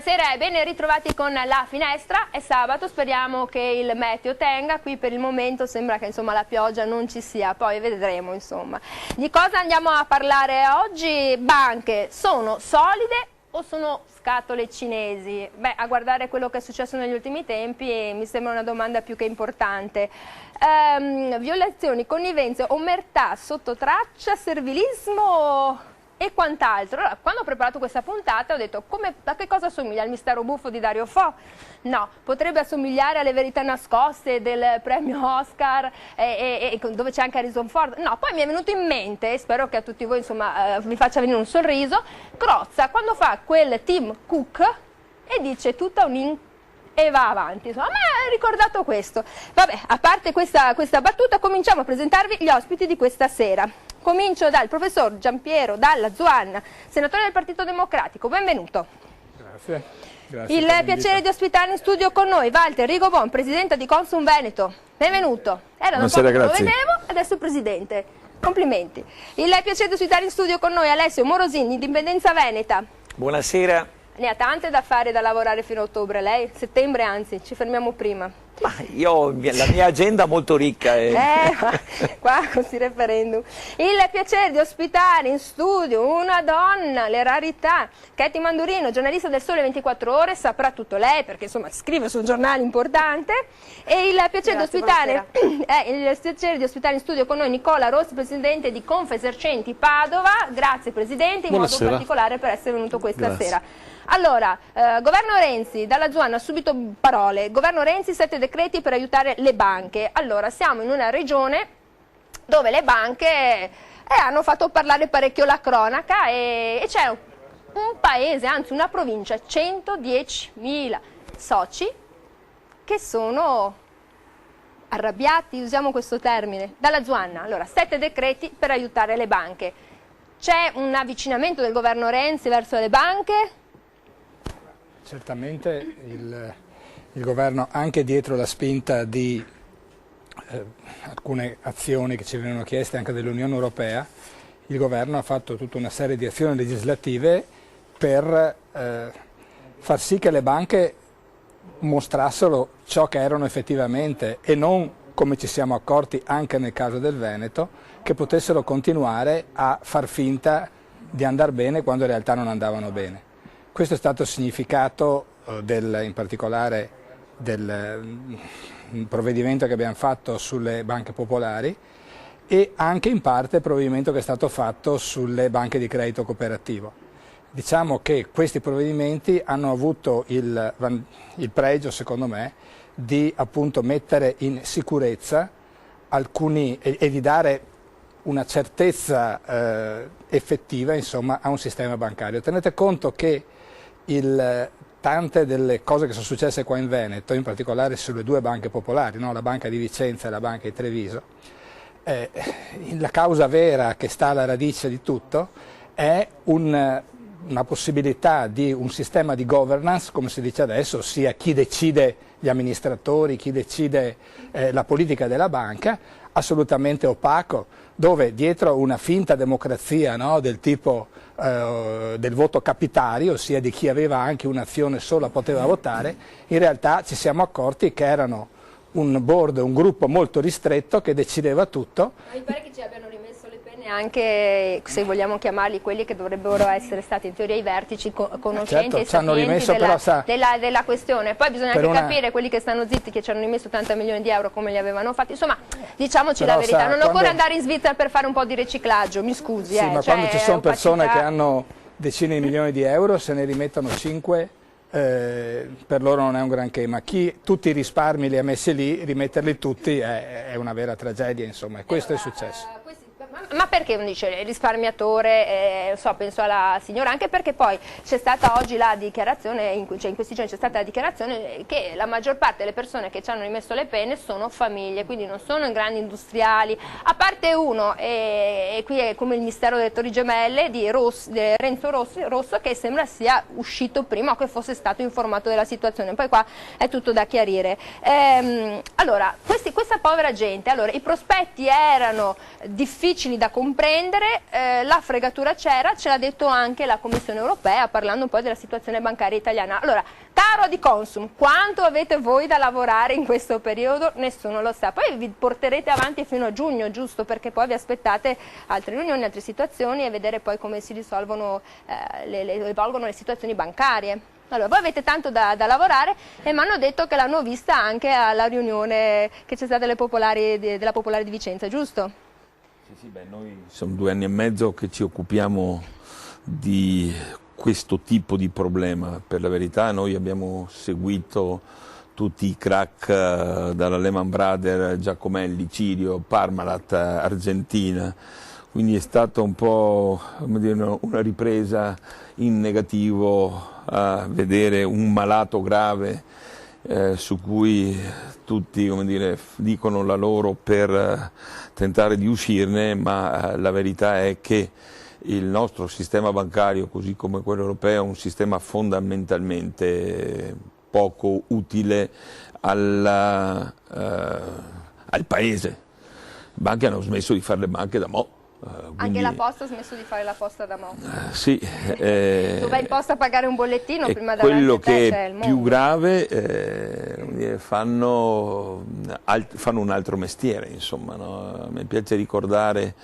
Buonasera e ben ritrovati con La Finestra. È sabato, speriamo che il meteo tenga. Qui per il momento sembra che insomma, la pioggia non ci sia, poi vedremo insomma. Di cosa andiamo a parlare oggi? Banche sono solide o sono scatole cinesi? Beh, a guardare quello che è successo negli ultimi tempi mi sembra una domanda più che importante. Violazioni, connivenze, omertà, sottotraccia, servilismo e quant'altro. Allora, quando ho preparato questa puntata ho detto a che cosa assomiglia? Al mistero buffo di Dario Fo? No, potrebbe assomigliare alle verità nascoste del premio Oscar dove c'è anche Harrison Ford. No, poi mi è venuto in mente, spero che a tutti voi insomma vi faccia venire un sorriso, Crozza quando fa quel Tim Cook e dice tutta e va avanti. Insomma, a me ha ricordato questo. Vabbè, a parte questa battuta, cominciamo a presentarvi gli ospiti di questa sera. Comincio dal professor Giampiero Dalla Zuanna, senatore del Partito Democratico. Benvenuto. Grazie. Il piacere di ospitare in studio con noi Walter Rigobon, presidente di Consum Veneto. Benvenuto. Era da un po' che non lo vedevo, adesso è presidente. Complimenti. Il piacere di ospitare in studio con noi Alessio Morosini, Indipendenza Veneta. Buonasera. Ne ha tante da fare, da lavorare fino a ottobre, lei? Settembre anzi, ci fermiamo prima. Ma la mia agenda molto ricca. Qua con questi referendum. Il piacere di ospitare in studio una donna, le rarità. Katy Mandurino, giornalista del Sole 24 Ore, saprà tutto lei perché insomma scrive su un giornale importante. E il piacere, il piacere di ospitare in studio con noi Nicola Rossi, presidente di Confesercenti Padova. Grazie presidente, in modo particolare per essere venuto questa sera. Allora, governo Renzi, Dalla Zuanna, subito parole. Governo Renzi, 7 decreti per aiutare le banche. Allora, siamo in una regione dove le banche hanno fatto parlare parecchio la cronaca e c'è un paese, anzi una provincia, 110.000 soci che sono arrabbiati, usiamo questo termine. Dalla Zuanna, allora, 7 decreti per aiutare le banche. C'è un avvicinamento del governo Renzi verso le banche? Certamente il governo, anche dietro la spinta di alcune azioni che ci vengono chieste anche dall'Unione Europea, il governo ha fatto tutta una serie di azioni legislative per far sì che le banche mostrassero ciò che erano effettivamente e non, come ci siamo accorti anche nel caso del Veneto, che potessero continuare a far finta di andare bene quando in realtà non andavano bene. Questo è stato il significato in particolare del provvedimento che abbiamo fatto sulle banche popolari e anche in parte il provvedimento che è stato fatto sulle banche di credito cooperativo. Diciamo che questi provvedimenti hanno avuto il pregio, secondo me, di appunto mettere in sicurezza alcuni e di dare una certezza effettiva insomma, a un sistema bancario. Tenete conto che tante delle cose che sono successe qua in Veneto, in particolare sulle due banche popolari, no? La banca di Vicenza e la banca di Treviso, la causa vera che sta alla radice di tutto è una possibilità di un sistema di governance, come si dice adesso, ossia chi decide gli amministratori, chi decide la politica della banca, assolutamente opaco, dove dietro una finta democrazia, no, del tipo del voto capitario, ossia di chi aveva anche un'azione sola poteva votare, in realtà ci siamo accorti che erano un board, un gruppo molto ristretto che decideva tutto. Mi pare che ci abbiano rimesso le pene anche, se vogliamo chiamarli, quelli che dovrebbero essere stati in teoria i vertici conoscenti e sapienti della questione. Poi bisogna anche capire quelli che stanno zitti, che ci hanno rimesso 80 milioni di euro come li avevano fatti. Insomma, diciamoci la verità, non occorre andare in Svizzera per fare un po' di riciclaggio, mi scusi. Sì, ma quando ci sono persone che hanno decine di milioni di euro, se ne rimettono 5, per loro non è un granché, ma chi tutti i risparmi li ha messi lì, rimetterli tutti è una vera tragedia, insomma, e questo è successo. Ma perché uno dice risparmiatore, penso alla signora, anche perché poi c'è stata oggi la dichiarazione, in questi giorni c'è stata la dichiarazione che la maggior parte delle persone che ci hanno rimesso le pene sono famiglie, quindi non sono grandi industriali, a parte uno, e qui è come il mistero delle Torri Gemelle di Renzo Rosso, che sembra sia uscito prima o che fosse stato informato della situazione, poi qua è tutto da chiarire. Allora, questa povera gente, allora, i prospetti erano difficili difficili da comprendere, la fregatura c'era, ce l'ha detto anche la Commissione europea parlando un po' della situazione bancaria italiana. Allora, caro Adiconsum, quanto avete voi da lavorare in questo periodo? Nessuno lo sa, poi vi porterete avanti fino a giugno, giusto, perché poi vi aspettate altre riunioni, altre situazioni e vedere poi come si risolvono, evolvono le situazioni bancarie. Allora, voi avete tanto da lavorare e mi hanno detto che l'hanno vista anche alla riunione che c'è stata della Popolare di Vicenza, giusto? Sì, beh, noi sono 2 anni e mezzo che ci occupiamo di questo tipo di problema. Per la verità noi abbiamo seguito tutti i crack dalla Lehman Brothers, Giacomelli, Cirio, Parmalat, Argentina. Quindi è stata un po', come dire, una ripresa in negativo a vedere un malato grave su cui tutti, come dire, dicono la loro per tentare di uscirne, ma la verità è che il nostro sistema bancario, così come quello europeo, è un sistema fondamentalmente poco utile al paese. Le banche hanno smesso di fare le banche da mo'. Anche la posta ha smesso di fare la posta da mo'. Sì. Tu vai in posta a pagare un bollettino prima quello davanti a te che c'è è il più mondo. grave, fanno un altro mestiere, insomma, no? A me piace ricordare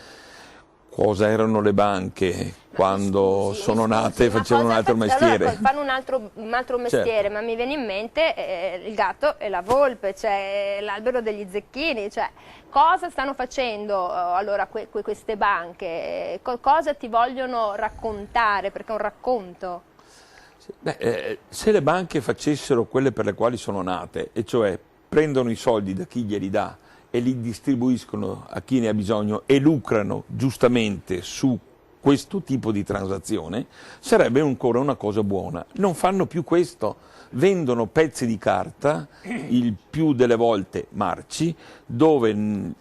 cosa erano le banche quando sono nate e facevano un altro mestiere. Allora, fanno un altro mestiere, Certo. ma mi viene in mente il gatto e la volpe, cioè l'albero degli zecchini, cioè cosa stanno facendo allora queste banche? Cosa ti vogliono raccontare? Perché è un racconto. Beh, se le banche facessero quelle per le quali sono nate, e cioè prendono i soldi da chi glieli dà e li distribuiscono a chi ne ha bisogno e lucrano giustamente su questo tipo di transazione, sarebbe ancora una cosa buona. Non fanno più questo, vendono pezzi di carta, il più delle volte marci, dove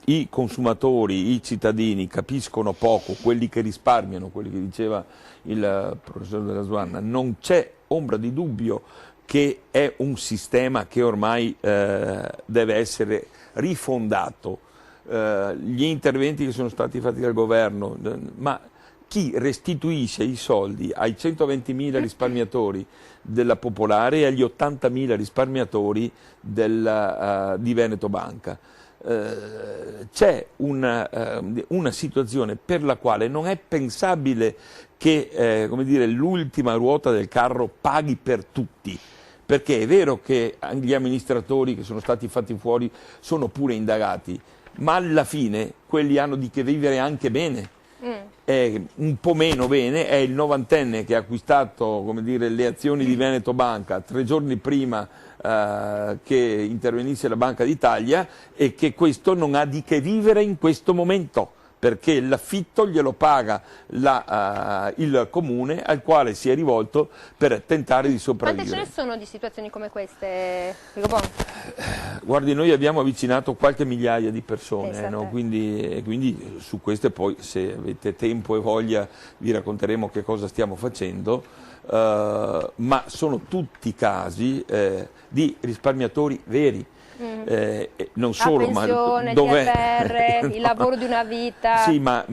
i consumatori, i cittadini capiscono poco, quelli che risparmiano, quelli che diceva il professor Della Suanna. Non c'è ombra di dubbio che è un sistema che ormai deve essere rifondato. Gli interventi che sono stati fatti dal governo, ma chi restituisce i soldi ai 120.000 risparmiatori della Popolare e agli 80.000 risparmiatori di Veneto Banca? C'è una situazione per la quale non è pensabile che come dire, l'ultima ruota del carro paghi per tutti. Perché è vero che gli amministratori che sono stati fatti fuori sono pure indagati, ma alla fine quelli hanno di che vivere anche bene. Un po' meno bene è il 90enne che ha acquistato, come dire, le azioni di Veneto Banca 3 giorni prima che intervenisse la Banca d'Italia e che questo non ha di che vivere in questo momento, perché l'affitto glielo paga il comune al quale si è rivolto per tentare di sopravvivere. Quante ce ne sono di situazioni come queste, Rigobon? Guardi, noi abbiamo avvicinato qualche migliaia di persone, no? Esatto. Quindi su queste poi, se avete tempo e voglia, vi racconteremo che cosa stiamo facendo, ma sono tutti casi di risparmiatori veri. Non solo, pensione, ma dove TFR, il lavoro di una vita. Sì, ma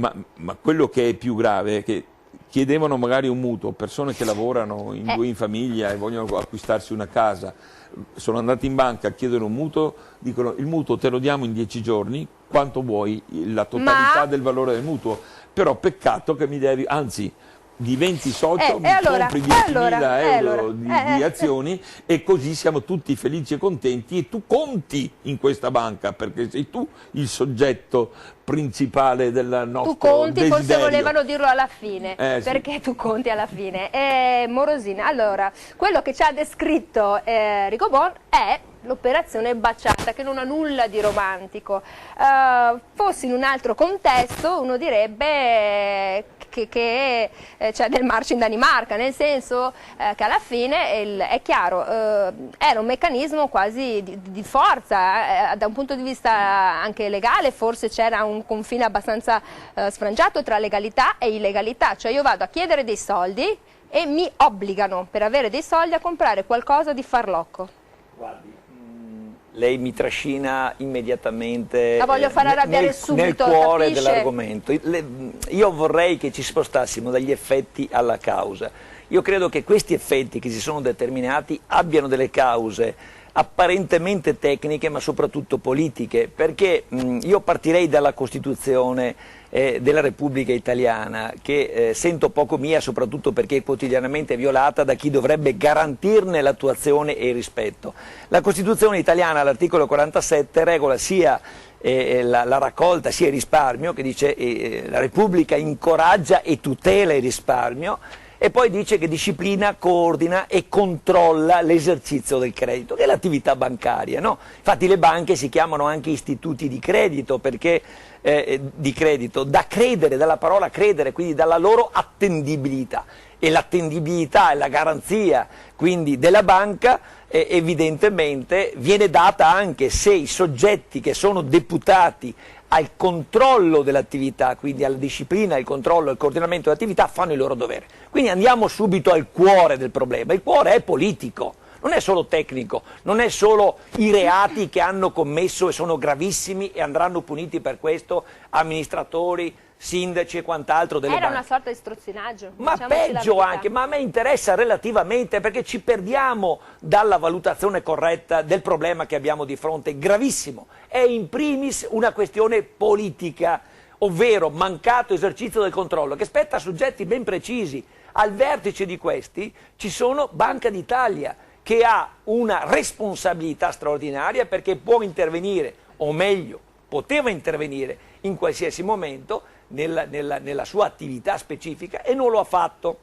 quello che è più grave è che chiedevano magari un mutuo, persone che lavorano in 2 in famiglia e vogliono acquistarsi una casa, sono andati in banca a chiedere un mutuo, dicono il mutuo te lo diamo in 10 giorni, quanto vuoi, la totalità del valore del mutuo, però peccato che mi devi, anzi diventi socio, mi compri 10.000 euro di azioni e così siamo tutti felici e contenti e tu conti in questa banca perché sei tu il soggetto principale del nostro tu conti, desiderio. Forse volevano dirlo alla fine, Sì. perché tu conti alla fine. Morosina, allora, quello che ci ha descritto Rigobon è l'operazione baciata, che non ha nulla di romantico. Fosse in un altro contesto uno direbbe che c'è del marcio in Danimarca, nel senso che alla fine è chiaro, era un meccanismo quasi di forza, da un punto di vista anche legale forse c'era un confine abbastanza sfrangiato tra legalità e illegalità, cioè io vado a chiedere dei soldi e mi obbligano per avere dei soldi a comprare qualcosa di farlocco. Guardi, Lei mi trascina immediatamente la voglio far arrabbiare subito, nel cuore capisce? dell'argomento. Io vorrei che ci spostassimo dagli effetti alla causa. Io credo che questi effetti che si sono determinati abbiano delle cause apparentemente tecniche ma soprattutto politiche, perché io partirei dalla Costituzione della Repubblica Italiana, che sento poco mia soprattutto perché è quotidianamente violata da chi dovrebbe garantirne l'attuazione e il rispetto. La Costituzione italiana all'articolo 47 regola sia la raccolta sia il risparmio, che dice la Repubblica incoraggia e tutela il risparmio, e poi dice che disciplina, coordina e controlla l'esercizio del credito, che è l'attività bancaria, no? Infatti le banche si chiamano anche istituti di credito, perché di credito, da credere, dalla parola credere, quindi dalla loro attendibilità, e l'attendibilità e la garanzia quindi della banca evidentemente viene data anche se i soggetti che sono deputati al controllo dell'attività, quindi alla disciplina, al controllo e al coordinamento dell'attività, fanno il loro dovere. Quindi andiamo subito al cuore del problema. Il cuore è politico, non è solo tecnico, non è solo i reati che hanno commesso e sono gravissimi e andranno puniti per questo amministratori, sindaci e quant'altro delle banche. Era una sorta di strozzinaggio. Ma peggio anche, ma a me interessa relativamente, perché ci perdiamo dalla valutazione corretta del problema che abbiamo di fronte, gravissimo. È in primis una questione politica, ovvero mancato esercizio del controllo, che spetta a soggetti ben precisi. Al vertice di questi ci sono Banca d'Italia, che ha una responsabilità straordinaria perché può intervenire, o meglio, poteva intervenire in qualsiasi momento nella sua attività specifica, e non lo ha fatto.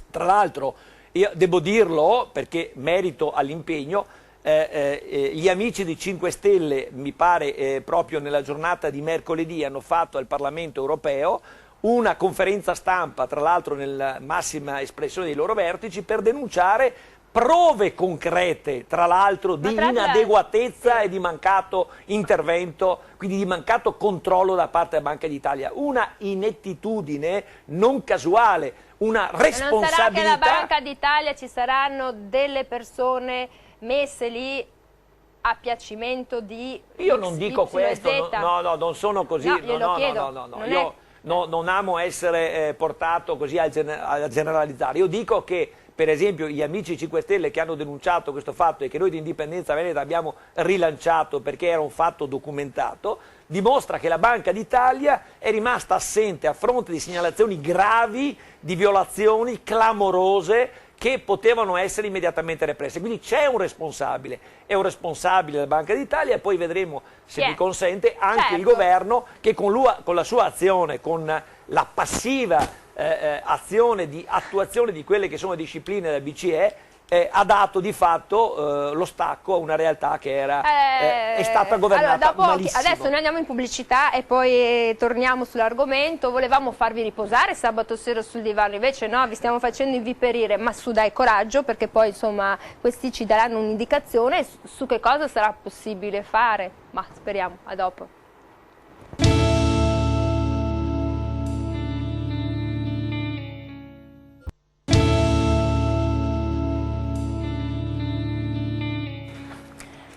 Tra l'altro, io devo dirlo perché merito all'impegno, gli amici di 5 Stelle, mi pare proprio nella giornata di mercoledì, hanno fatto al Parlamento europeo una conferenza stampa, tra l'altro nella massima espressione dei loro vertici, per denunciare prove concrete, tra l'altro, di inadeguatezza e di mancato intervento, quindi di mancato controllo da parte della Banca d'Italia. Una inettitudine non casuale, una responsabilità. Non sarà che la Banca d'Italia ci saranno delle persone messe lì a piacimento di Io non dico questo, no, non sono così. No, glielo chiedo. No. Io non amo essere portato così a generalizzare. Io dico che, per esempio, gli amici 5 Stelle che hanno denunciato questo fatto e che noi di Indipendenza Veneta abbiamo rilanciato perché era un fatto documentato, dimostra che la Banca d'Italia è rimasta assente a fronte di segnalazioni gravi, di violazioni clamorose che potevano essere immediatamente represse. Quindi c'è un responsabile, è un responsabile della Banca d'Italia, e poi vedremo, se mi consente, anche il governo, che con la sua azione, con la passiva azione di attuazione di quelle che sono le discipline del BCE, ha dato di fatto lo stacco a una realtà che è stata governata malissimo. Adesso noi andiamo in pubblicità e poi torniamo sull'argomento. Volevamo farvi riposare sabato sera sul divano, invece no, vi stiamo facendo inviperire, ma su, dai, coraggio, perché poi insomma questi ci daranno un'indicazione su che cosa sarà possibile fare, ma speriamo. A dopo.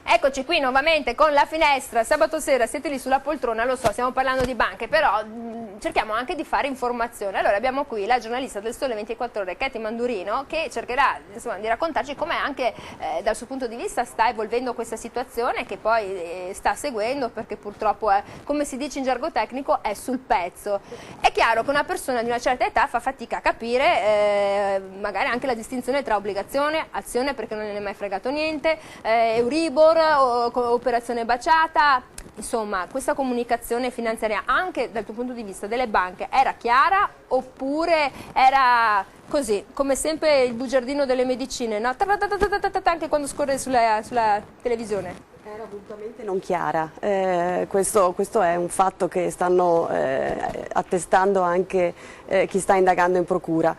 Eccoci qui nuovamente con La Finestra. Sabato sera siete lì sulla poltrona, lo so, stiamo parlando di banche, però cerchiamo anche di fare informazione. Allora abbiamo qui la giornalista del Sole 24 Ore, Katy Mandurino, che cercherà insomma di raccontarci come anche dal suo punto di vista sta evolvendo questa situazione, che poi sta seguendo, perché purtroppo come si dice in gergo tecnico, è sul pezzo. È chiaro che una persona di una certa età fa fatica a capire magari anche la distinzione tra obbligazione, azione, perché non ne è mai fregato niente, Euribor, operazione baciata. Insomma, questa comunicazione finanziaria anche dal tuo punto di vista delle banche era chiara, oppure era così, come sempre il bugiardino delle medicine, no? Anche quando scorre sulla televisione? Era assolutamente non chiara, questo è un fatto che stanno attestando anche chi sta indagando in procura.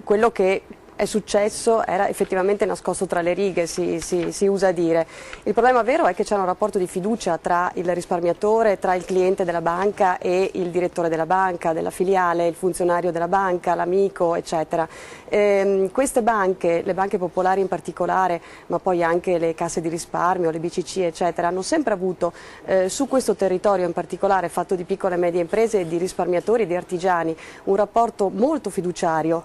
Quello che è successo era effettivamente nascosto tra le righe, si usa dire. Il problema vero è che c'è un rapporto di fiducia tra il risparmiatore, tra il cliente della banca e il direttore della banca, della filiale, il funzionario della banca, l'amico, eccetera. Queste banche, le banche popolari in particolare, ma poi anche le casse di risparmio, le BCC, eccetera, hanno sempre avuto su questo territorio in particolare, fatto di piccole e medie imprese e di risparmiatori e di artigiani, un rapporto molto fiduciario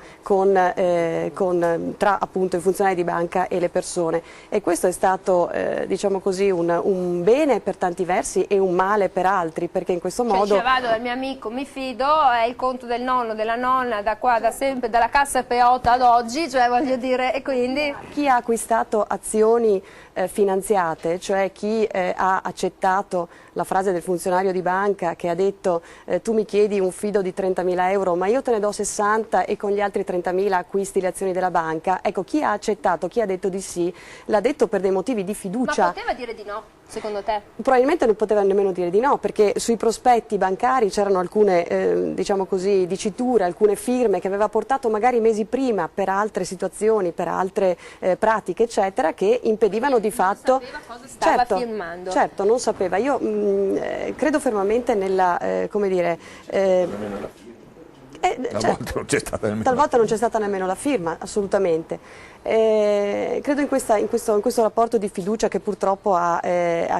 tra appunto i funzionari di banca e le persone, e questo è stato diciamo così un bene per tanti versi e un male per altri, perché in questo modo dice, vado dal mio amico, mi fido, è il conto del nonno, della nonna, da qua, da sempre, dalla cassa P8 ad oggi, cioè voglio dire, e quindi chi ha acquistato azioni finanziate, cioè chi ha accettato la frase del funzionario di banca che ha detto tu mi chiedi un fido di 30.000 euro ma io te ne do 60 e con gli altri 30.000 acquisti le azioni della banca, ecco, chi ha accettato, chi ha detto di sì, l'ha detto per dei motivi di fiducia. Ma poteva dire di no, secondo te? Probabilmente non poteva nemmeno dire di no, perché sui prospetti bancari c'erano alcune diciamo così, diciture, alcune firme che aveva portato magari mesi prima per altre situazioni, per altre pratiche eccetera, che impedivano di fatto. Non sapeva cosa stava firmando. Certo, non sapeva. Io credo fermamente nella, come dire, talvolta non c'è stata nemmeno la firma, assolutamente. Credo in questo rapporto di fiducia che purtroppo ha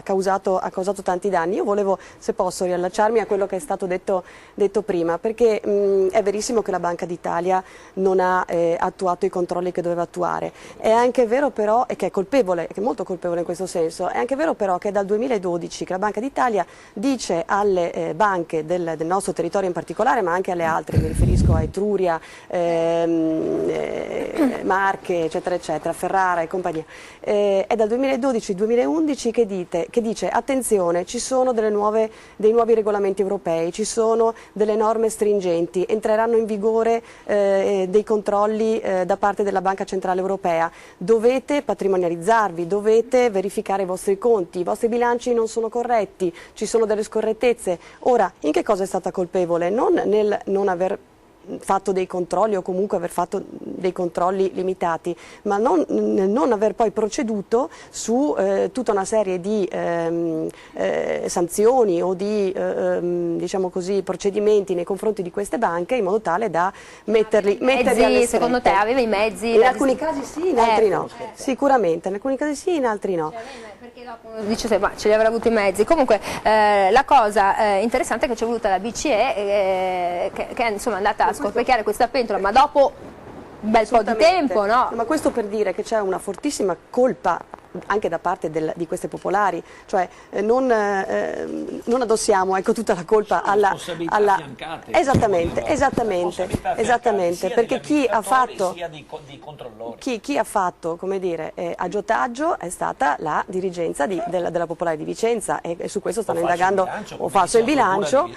causato tanti danni. Io volevo, se posso, riallacciarmi a quello che è stato detto prima, perché è verissimo che la Banca d'Italia non ha attuato i controlli che doveva attuare. È anche vero però, e che è colpevole, che è molto colpevole in questo senso, è anche vero però che è dal 2012 che la Banca d'Italia dice alle banche del nostro territorio in particolare, ma anche alle altre, mi riferisco a Etruria, Marche, eccetera eccetera, Ferrara e compagnia, è dal 2012-2011 che dice attenzione, ci sono dei nuovi regolamenti europei, ci sono delle norme stringenti, entreranno in vigore dei controlli da parte della Banca Centrale Europea, dovete patrimonializzarvi, dovete verificare i vostri conti, i vostri bilanci non sono corretti, ci sono delle scorrettezze. Ora, in che cosa è stata colpevole? Non nel non aver fatto dei controlli o comunque aver fatto dei controlli limitati, ma non aver poi proceduto su tutta una serie di sanzioni o di diciamo così, procedimenti nei confronti di queste banche in modo tale da metterli alle strette. Secondo te aveva i mezzi? In alcuni casi sì, in altri no. Sicuramente, in alcuni casi sì, in altri no. Perché dopo dice ma ce li avrà avuti i mezzi. Comunque la cosa interessante è che c'è voluta la BCE che insomma è andata a scorpacchiare questa pentola, ma dopo un bel po' di tempo, no? Ma questo per dire che c'è una fortissima colpa anche da parte di queste popolari, cioè non addossiamo, ecco, tutta la colpa alla esattamente, perché chi ha fatto come dire aggiotaggio è stata la dirigenza della Popolare di Vicenza, e su questo stanno indagando, o falso in bilancio,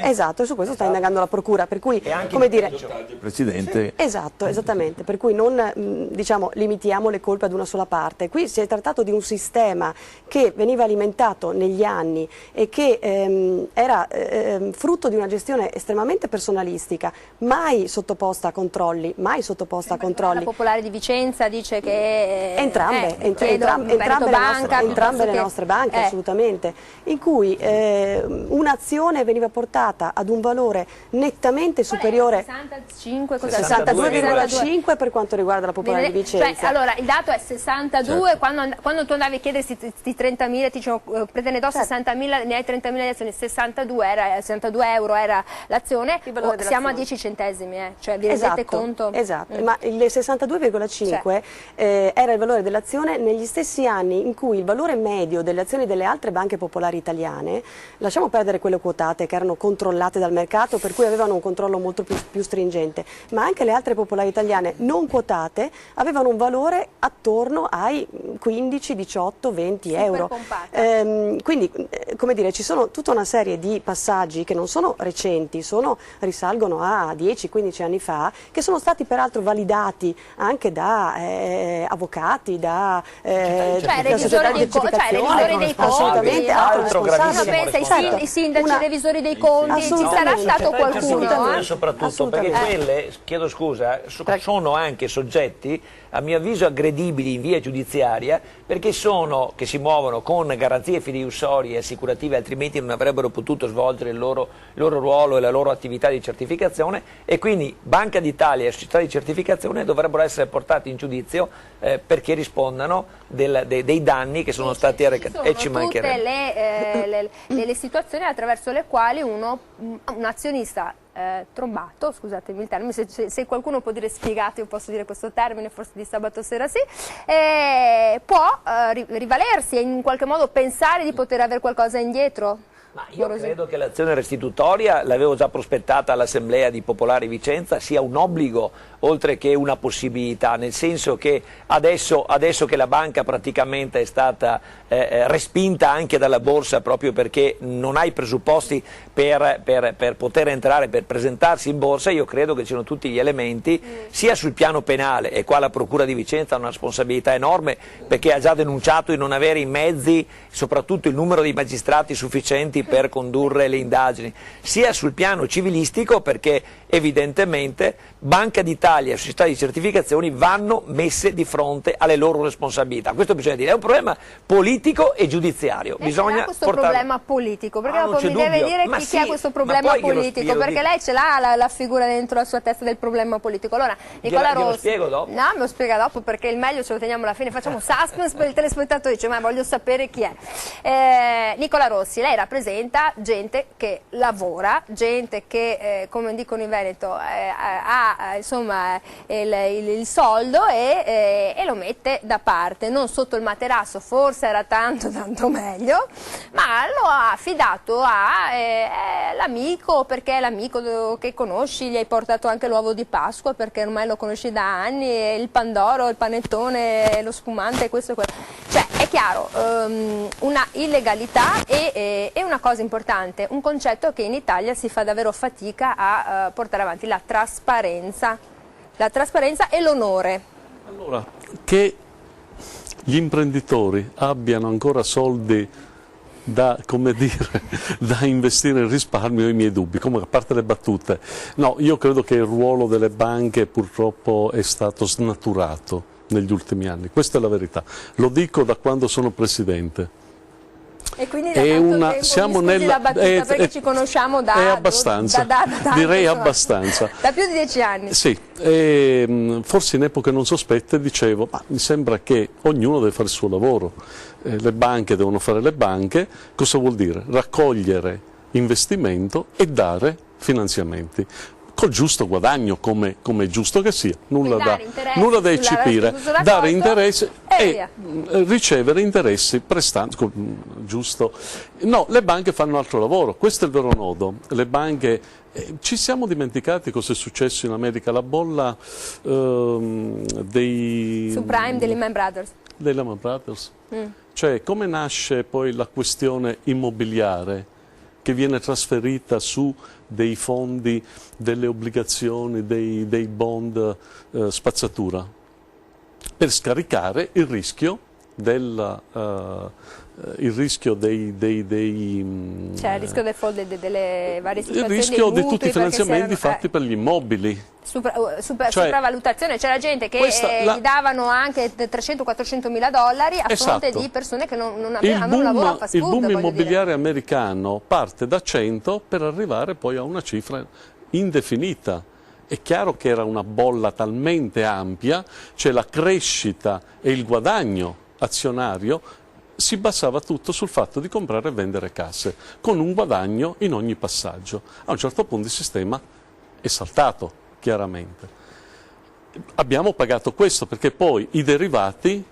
esatto, e su questo sta indagando la procura, per cui come dire Presidente. esatto, esattamente, per cui non diciamo limitiamo le colpe ad una sola parte. Qui si è trattato di un sistema che veniva alimentato negli anni e che era frutto di una gestione estremamente personalistica, mai sottoposta a controlli, La Popolare di Vicenza dice che entrambe le nostre banche, assolutamente, in cui un'azione veniva portata ad un valore nettamente superiore, 62,5 per quanto riguarda la Popolare di Vicenza. Cioè, allora il dato è 62, certo. Quando tu andavi a chiedere questi 30.000 ti dicevano te ne do 60.000, ne hai 30.000 di azioni, 62 euro era l'azione, siamo a 10 centesimi, cioè vi rendete conto? Esatto, ma il 62,5 era il valore dell'azione negli stessi anni in cui il valore medio delle azioni delle altre banche popolari italiane, lasciamo perdere quelle quotate che erano controllate dal mercato, per cui avevano un controllo molto più stringente, ma anche le altre popolari italiane non quotate avevano un valore attorno ai 15, 18, 20 euro. Quindi come dire, ci sono tutta una serie di passaggi che non sono recenti, risalgono a 10-15 anni fa, che sono stati peraltro validati anche da avvocati, da revisori dei conti, assolutamente altro gravissimo. Pensa i sindaci, i revisori dei conti, ci sarà stato qualcuno? Soprattutto perché quelle, chiedo scusa, sono anche soggetti a mio avviso aggredibili in via giudiziaria, perché che si muovono con garanzie fideiussorie e assicurative, altrimenti non avrebbero potuto svolgere il loro ruolo e la loro attività di certificazione, e quindi Banca d'Italia e società di certificazione dovrebbero essere portati in giudizio perché rispondano dei danni che sono stati arrecati. E ci mancherebbe. Tutte le situazioni attraverso le quali un azionista trombato, scusatemi il termine, se qualcuno può dire spiegato, io posso dire questo termine, forse di sabato sera sì, può rivalersi e in qualche modo pensare di poter avere qualcosa indietro. Ma io credo che l'azione restitutoria, l'avevo già prospettata all'Assemblea di Popolare Vicenza, sia un obbligo oltre che una possibilità, nel senso che adesso che la banca praticamente è stata respinta anche dalla borsa proprio perché non ha i presupposti per poter entrare, per presentarsi in borsa, io credo che ci siano tutti gli elementi sia sul piano penale, e qua la Procura di Vicenza ha una responsabilità enorme perché ha già denunciato di non avere i mezzi, soprattutto il numero di magistrati sufficienti per condurre le indagini, sia sul piano civilistico perché evidentemente Banca d'Italia e società di certificazioni vanno messe di fronte alle loro responsabilità. Questo bisogna dire, è un problema politico e giudiziario. Bisogna questo problema politico, perché dopo mi deve dire chi ha questo problema politico, perché lei ce l'ha la figura dentro la sua testa del problema politico. Allora, Nicola Rossi, lo spiego dopo? No, me lo spiega dopo, perché il meglio ce lo teniamo alla fine, facciamo suspense per il telespettatore, dice ma voglio sapere chi è. Nicola Rossi, lei rappresenta gente che lavora, gente che come dicono in Veneto ha insomma il soldo e lo mette da parte, non sotto il materasso, forse era tanto meglio, ma lo ha affidato all'amico, perché è l'amico che conosci, gli hai portato anche l'uovo di Pasqua perché ormai lo conosci da anni, e il pandoro, il panettone, lo spumante, questo e quello. Cioè è chiaro, una illegalità e una cosa importante, un concetto che in Italia si fa davvero fatica a portare avanti, la trasparenza e l'onore. Allora, che gli imprenditori abbiano ancora soldi da investire in risparmio, ho i miei dubbi, come a parte le battute. No, io credo che il ruolo delle banche purtroppo è stato snaturato negli ultimi anni, questa è la verità, lo dico da quando sono presidente. E quindi da tanto tempo, la battuta, perché ci conosciamo da abbastanza, direi abbastanza. Da più di 10 anni. Sì, forse in epoche non sospette dicevo, ma mi sembra che ognuno deve fare il suo lavoro, le banche devono fare le banche, cosa vuol dire? Raccogliere investimento e dare finanziamenti. Col giusto guadagno, come è giusto che sia, nulla da eccepire, dare interessi e ricevere interessi prestando, giusto. No, le banche fanno un altro lavoro, questo è il vero nodo. Le banche, ci siamo dimenticati cosa è successo in America, la bolla dei subprime dei Lehman Brothers. Dei Lehman Brothers. Cioè, come nasce poi la questione immobiliare che viene trasferita su dei fondi, delle obbligazioni, dei bond spazzatura, per scaricare il rischio dei cioè il rischio del default delle varie situazioni, il rischio di tutti i finanziamenti fatti per gli immobili. Sopravvalutazione, c'era gente che gli davano anche 300-400 mila dollari a fronte di persone che non avevano un lavoro a fast food. Il boom immobiliare americano parte da 100 per arrivare poi a una cifra indefinita. È chiaro che era una bolla talmente ampia, cioè la crescita e il guadagno azionario si basava tutto sul fatto di comprare e vendere casse, con un guadagno in ogni passaggio. A un certo punto il sistema è saltato, chiaramente. Abbiamo pagato questo perché poi i derivati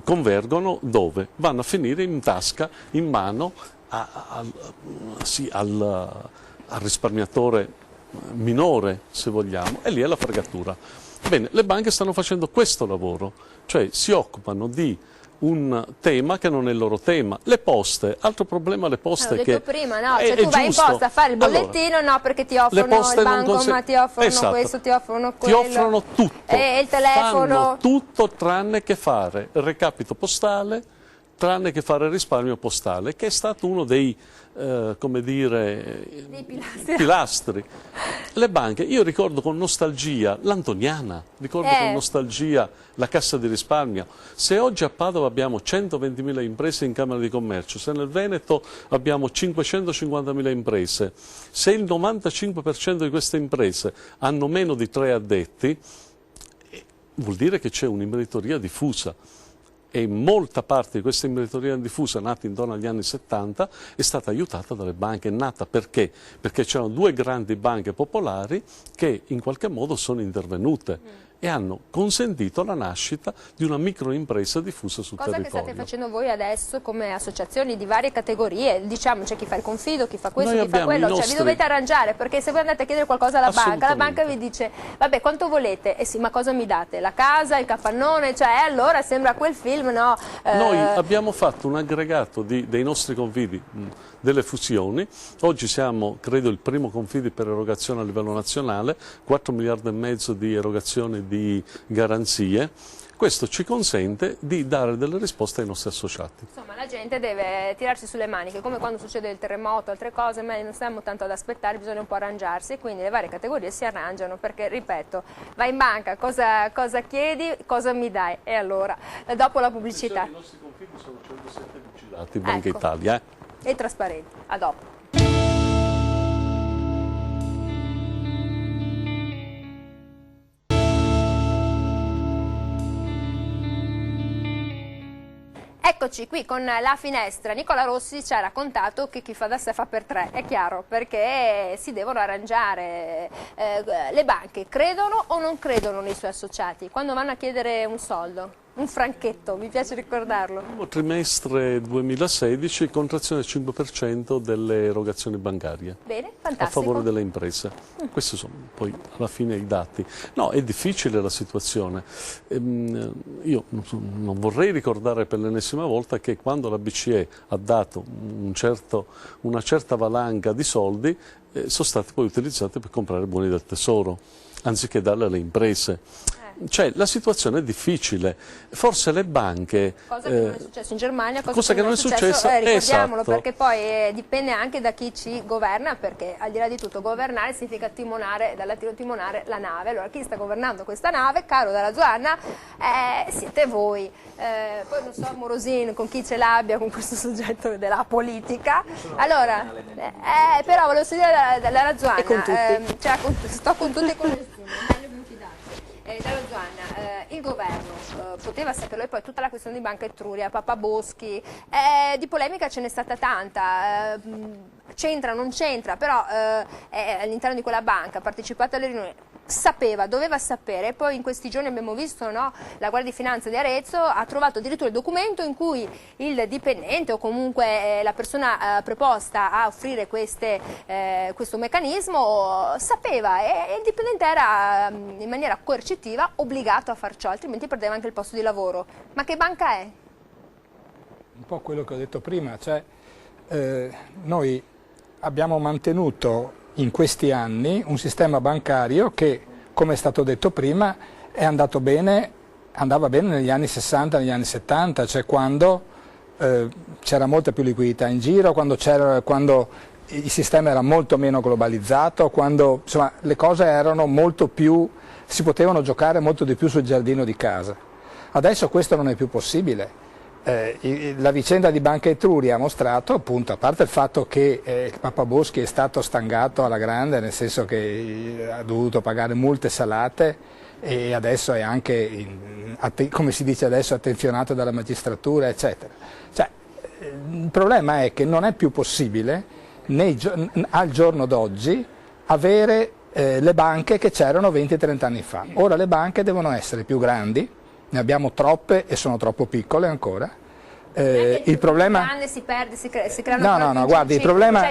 convergono dove? Vanno a finire in tasca, in mano al risparmiatore minore, se vogliamo, e lì è la fregatura. Bene, le banche stanno facendo questo lavoro, cioè si occupano di un tema che non è il loro tema. Le poste, altro problema le poste l'ho che... detto prima, no? Cioè tu vai in posta a fare il bollettino, no, perché ti offrono il bancomat, ti offrono questo, ti offrono quello. Ti offrono tutto. E il telefono. Fanno tutto tranne che fare il recapito postale, tranne che fare il risparmio postale, che è stato uno dei, come dire, pilastri. Le banche, io ricordo con nostalgia l'Antoniana, ricordo con nostalgia la Cassa di Risparmio. Se oggi a Padova abbiamo 120.000 imprese in Camera di Commercio, se nel Veneto abbiamo 550.000 imprese, se il 95% di queste imprese hanno meno di 3 addetti, vuol dire che c'è un'imprenditoria diffusa. E molta parte di questa imprenditoria diffusa, nata intorno agli anni 70, è stata aiutata dalle banche. È nata perché? Perché c'erano 2 grandi banche popolari che in qualche modo sono intervenute e hanno consentito la nascita di una microimpresa diffusa sul territorio. Cosa che state facendo voi adesso come associazioni di varie categorie, diciamo c'è chi fa il confido, chi fa questo, chi fa quello, cioè vi dovete arrangiare, perché se voi andate a chiedere qualcosa alla banca, la banca vi dice vabbè quanto volete, sì ma cosa mi date? La casa, il capannone, cioè allora sembra quel film, no? Noi abbiamo fatto un aggregato dei nostri confidi, delle fusioni, oggi siamo credo il primo confidi per erogazione a livello nazionale, 4 miliardi e mezzo di erogazioni di garanzie. Questo ci consente di dare delle risposte ai nostri associati. Insomma, la gente deve tirarsi sulle maniche, come quando succede il terremoto, altre cose, ma non stiamo tanto ad aspettare, bisogna un po' arrangiarsi, quindi le varie categorie si arrangiano, perché, ripeto, vai in banca, cosa chiedi, cosa mi dai? E allora, dopo la pubblicità. I nostri confidi sono 107 vigilati, Banca Italia. E trasparenti. A dopo. Eccoci qui con la finestra. Nicola Rossi ci ha raccontato che chi fa da sé fa per tre, è chiaro, perché si devono arrangiare. Le banche credono o non credono nei suoi associati quando vanno a chiedere un soldo? Un franchetto, mi piace ricordarlo. Primo trimestre 2016, contrazione del 5% delle erogazioni bancarie. Bene, fantastico. A favore delle imprese. Questi sono poi alla fine i dati. No, è difficile la situazione. Io non vorrei ricordare per l'ennesima volta che quando la BCE ha dato una certa valanga di soldi, sono stati poi utilizzati per comprare buoni del tesoro, anziché darli alle imprese. Cioè la situazione è difficile, forse le banche... Cosa che non è successo in Germania, cosa che non è successo, ricordiamolo, esatto. Perché poi dipende anche da chi ci governa, perché al di là di tutto governare significa timonare la nave. Allora chi sta governando questa nave, caro Dalla Zuanna, siete voi. Poi non so Morosin con chi ce l'abbia con questo soggetto della politica. Allora, però volevo dire Dalla Zuanna, sto con tutti e con nessuno. Dalla Zuanna, il governo poteva saperlo, e poi tutta la questione di Banca Etruria, Papa Boschi, di polemica ce n'è stata tanta, c'entra, non c'entra, però all'interno di quella banca, ha partecipato alle riunioni, doveva sapere, e poi in questi giorni abbiamo visto, no, la Guardia di Finanza di Arezzo ha trovato addirittura il documento in cui il dipendente o comunque la persona preposta a offrire questo meccanismo sapeva, e il dipendente era in maniera coercitiva obbligato a far ciò, altrimenti perdeva anche il posto di lavoro. Ma che banca è? Un po' quello che ho detto prima, cioè noi abbiamo mantenuto in questi anni un sistema bancario che, come è stato detto prima, andava bene negli anni 60, negli anni 70, cioè quando c'era molta più liquidità in giro, quando il sistema era molto meno globalizzato, quando insomma, le cose erano molto più, si potevano giocare molto di più sul giardino di casa. Adesso questo non è più possibile. La vicenda di Banca Etruria ha mostrato, appunto, a parte il fatto che il Papa Boschi è stato stangato alla grande, nel senso che ha dovuto pagare multe salate e adesso è anche, come si dice adesso, attenzionato dalla magistratura, eccetera. Cioè, il problema è che non è più possibile al giorno d'oggi avere le banche che c'erano 20-30 anni fa. Ora le banche devono essere più grandi, ne abbiamo troppe e sono troppo piccole ancora. Il problema si creano no, guardi, il problema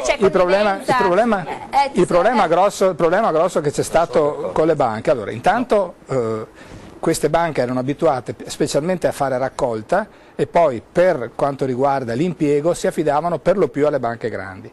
grosso che c'è stato con le banche. Allora, intanto queste banche erano abituate specialmente a fare raccolta e poi per quanto riguarda l'impiego si affidavano per lo più alle banche grandi.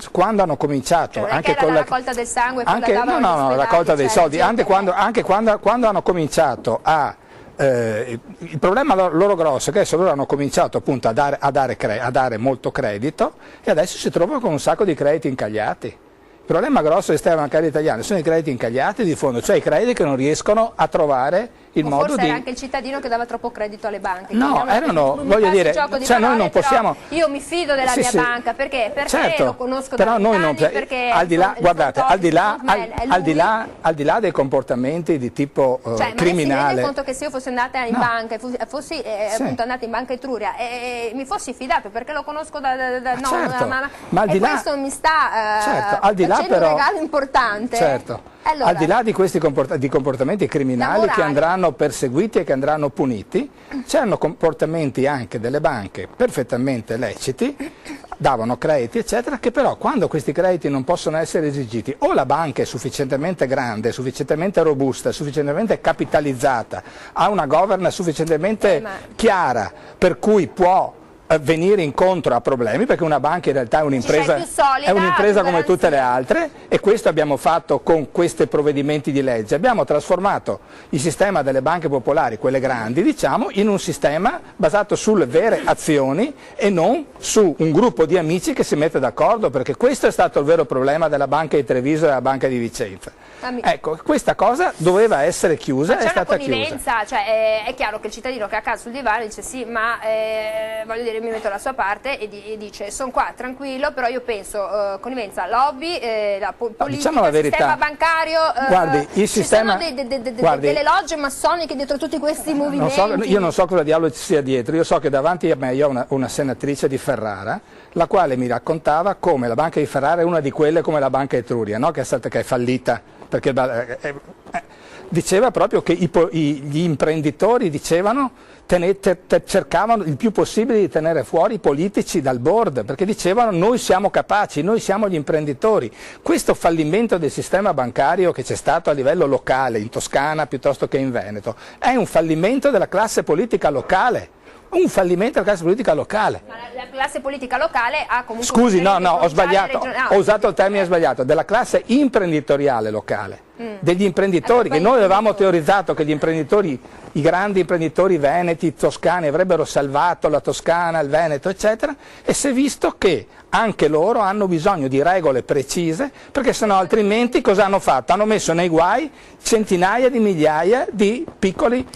Quando hanno cominciato, cioè, anche con con la raccolta del sangue, anche, no, raccolta dei soldi, anche quando hanno cominciato a il problema loro grosso è che adesso loro hanno cominciato appunto a dare molto credito e adesso si trovano con un sacco di crediti incagliati. Il problema grosso del sistema bancario italiano sono i crediti incagliati di fondo, cioè i crediti che non riescono a trovare il modo forse di... era anche il cittadino che dava troppo credito alle banche. No, erano, voglio dire, cioè noi non possiamo... Io mi fido della mia banca, perché certo, lo conosco però da noi non, anni, perché al di là, guardate, al di là dei comportamenti di tipo criminale... Ma mi rende conto che se io fossi andata in banca, fossi appunto andata in Banca Etruria e mi fossi fidato perché lo conosco ma al di là, questo mi sta al di là facendo però, un regalo importante. Certo. Allora, al di là di questi comportamenti criminali che andranno perseguiti e che andranno puniti, c'erano comportamenti anche delle banche perfettamente leciti, davano crediti eccetera, che però quando questi crediti non possono essere esigiti o la banca è sufficientemente grande, sufficientemente robusta, sufficientemente capitalizzata, ha una governance sufficientemente chiara per cui può venire incontro a problemi, perché una banca in realtà è un'impresa come tutte le altre, e questo abbiamo fatto con questi provvedimenti di legge. Abbiamo trasformato il sistema delle banche popolari, quelle grandi, diciamo, in un sistema basato sulle vere azioni e non su un gruppo di amici che si mette d'accordo, perché questo è stato il vero problema della banca di Treviso e della banca di Vicenza. Ecco, questa cosa doveva essere chiusa, è stata chiusa. Cioè, è chiaro che il cittadino che ha a casa sul divano dice sì, ma voglio dire, mi metto alla sua parte e dice sono qua tranquillo, però io penso connivenza, lobby, la politica, diciamo la verità, sistema bancario, guardi, il sistema, delle logge massoniche dietro tutti questi movimenti. Io non so cosa diavolo ci sia dietro, io so che davanti a me io ho una senatrice di Ferrara, la quale mi raccontava come la banca di Ferrara è una di quelle come la banca Etruria, no? che è fallita, perché diceva proprio che gli imprenditori dicevano cercavano il più possibile di tenere fuori i politici dal board, perché dicevano noi siamo capaci, noi siamo gli imprenditori. Questo fallimento del sistema bancario che c'è stato a livello locale, in Toscana piuttosto che in Veneto, è un fallimento della classe politica locale. Un fallimento della classe politica locale. Ma la classe politica locale ha comunque... Scusi, no, ho sbagliato, ho usato il termine sbagliato, della classe imprenditoriale locale, degli imprenditori, che noi avevamo teorizzato che gli imprenditori, i grandi imprenditori veneti, toscani, avrebbero salvato la Toscana, il Veneto, eccetera, e si è visto che anche loro hanno bisogno di regole precise, perché sennò altrimenti cosa hanno fatto? Hanno messo nei guai centinaia di migliaia di piccoli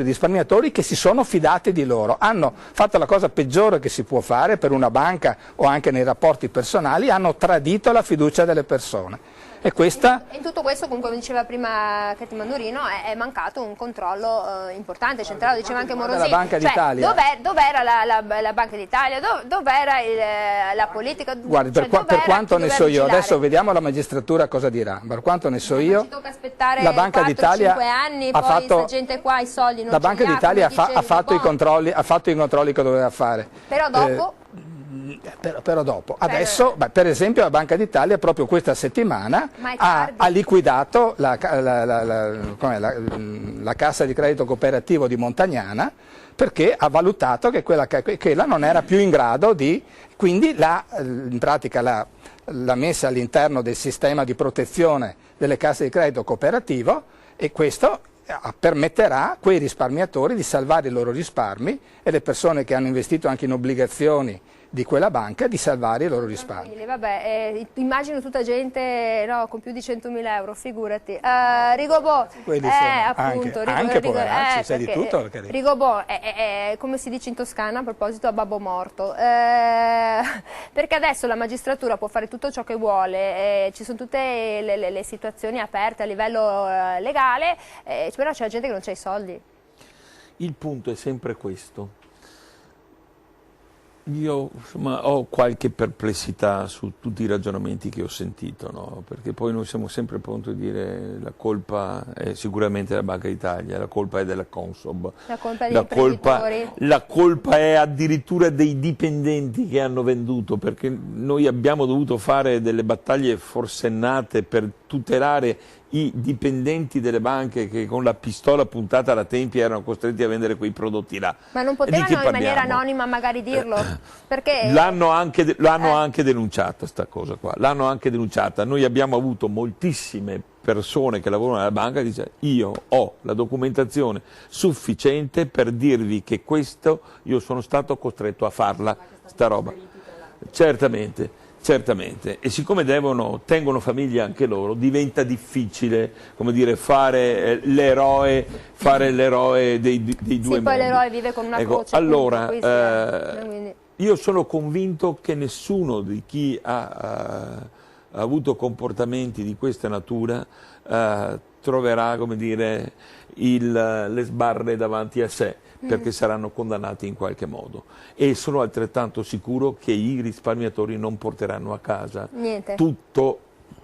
risparmiatori che si sono fidati di loro, hanno fatto la cosa peggiore che si può fare per una banca o anche nei rapporti personali, hanno tradito la fiducia delle persone. E in tutto questo, comunque, come diceva prima Katy Mandurino, è mancato un controllo importante, centrale, diceva anche Morosini. La Banca d'Italia. Dov'era la Banca d'Italia? Dov'era la politica? Guardi, per quanto ne so io, adesso vediamo la magistratura cosa dirà, per quanto ne so io, ci tocca aspettare la Banca d'Italia 5 anni, ha poi fatto, gente qua i soldi non la Banca d'Italia ha fatto i controlli che doveva fare. Però dopo... Però dopo, adesso per esempio la Banca d'Italia proprio questa settimana ha liquidato la Cassa di Credito Cooperativo di Montagnana, perché ha valutato che quella non era più in grado quindi in pratica l'ha messa all'interno del sistema di protezione delle casse di credito cooperativo, e questo permetterà a quei risparmiatori di salvare i loro risparmi e le persone che hanno investito anche in obbligazioni di quella banca di salvare i loro risparmi. Vabbè, immagino tutta gente con più di 100.000 euro, figurati. Rigobò, appunto, anche poveracci, sai di tutto. Rigobò è come si dice in Toscana a proposito a babbo morto, perché adesso la magistratura può fare tutto ciò che vuole, ci sono tutte le situazioni aperte a livello legale, però c'è gente che non c'ha i soldi. Il punto è sempre questo. Io ho qualche perplessità su tutti i ragionamenti che ho sentito, no? Perché poi noi siamo sempre pronti a dire la colpa è sicuramente della Banca d'Italia, la colpa è della Consob, la colpa è addirittura dei dipendenti che hanno venduto, perché noi abbiamo dovuto fare delle battaglie forsennate per tutelare i dipendenti delle banche che con la pistola puntata alla tempia erano costretti a vendere quei prodotti là. Ma non potevano in maniera anonima magari dirlo? Perché l'hanno anche denunciata sta cosa qua, l'hanno anche denunciata. Noi abbiamo avuto moltissime persone che lavorano alla banca che dicono: io ho la documentazione sufficiente per dirvi che questo io sono stato costretto a farla, sta roba. Certamente. E siccome tengono famiglia anche loro, diventa difficile, come dire, fare l'eroe dei due mondi. poi l'eroe vive con una croce. Allora, quindi. io sono convinto che nessuno di chi ha avuto comportamenti di questa natura troverà, come dire, le sbarre davanti a sé, perché saranno condannati in qualche modo, e sono altrettanto sicuro che i risparmiatori non porteranno a casa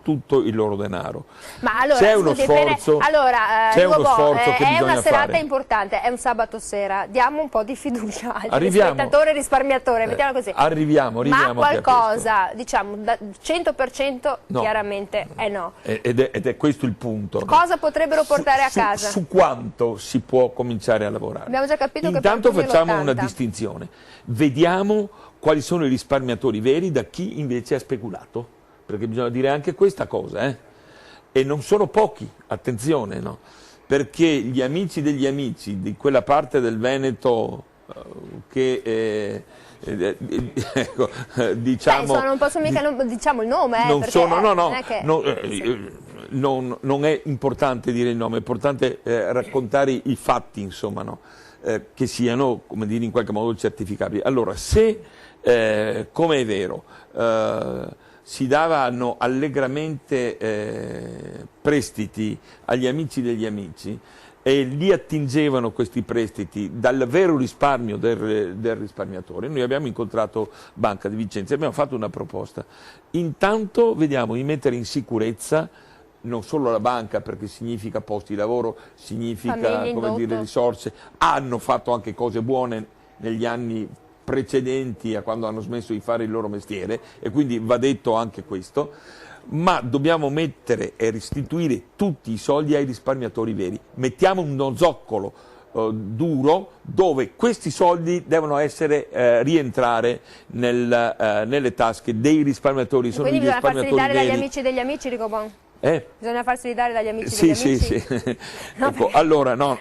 tutto il loro denaro. Ma allora, c'è uno sforzo, che è una serata fare. Importante, è un sabato sera, diamo un po' di fiducia al Arriviamo. risparmiatore, mettiamo così. Arriviamo ma qualcosa, diciamo, 100% no. Chiaramente è no. Ed è questo il punto. Cosa potrebbero portare a casa? Su quanto si può cominciare a lavorare? Abbiamo già capito Intanto che facciamo una distinzione, vediamo quali sono i risparmiatori veri da chi invece ha speculato, perché bisogna dire anche questa cosa, e non sono pochi, attenzione, no? Perché gli amici degli amici di quella parte del Veneto che ecco, diciamo, non posso mica diciamo il nome, non perché sono, non è importante dire il nome, è importante raccontare i fatti, insomma, no? Che siano, come dire, in qualche modo certificabili. Allora, se come è vero si davano allegramente prestiti agli amici degli amici e li attingevano questi prestiti dal vero risparmio del risparmiatore, noi abbiamo incontrato Banca di Vicenza e abbiamo fatto una proposta. Intanto vediamo di mettere in sicurezza non solo la banca, perché significa posti di lavoro, significa, come dire, risorse, hanno fatto anche cose buone negli anni precedenti a quando hanno smesso di fare il loro mestiere, e quindi va detto anche questo, ma dobbiamo mettere e restituire tutti i soldi ai risparmiatori veri. Mettiamo uno zoccolo duro dove questi soldi devono rientrare nelle tasche dei risparmiatori. Sono quindi i bisogna farsi risparmiatori ridare veri. dagli amici degli amici, Rigobon? Bisogna farsi ridare dagli amici degli amici? Sì. Ecco, allora io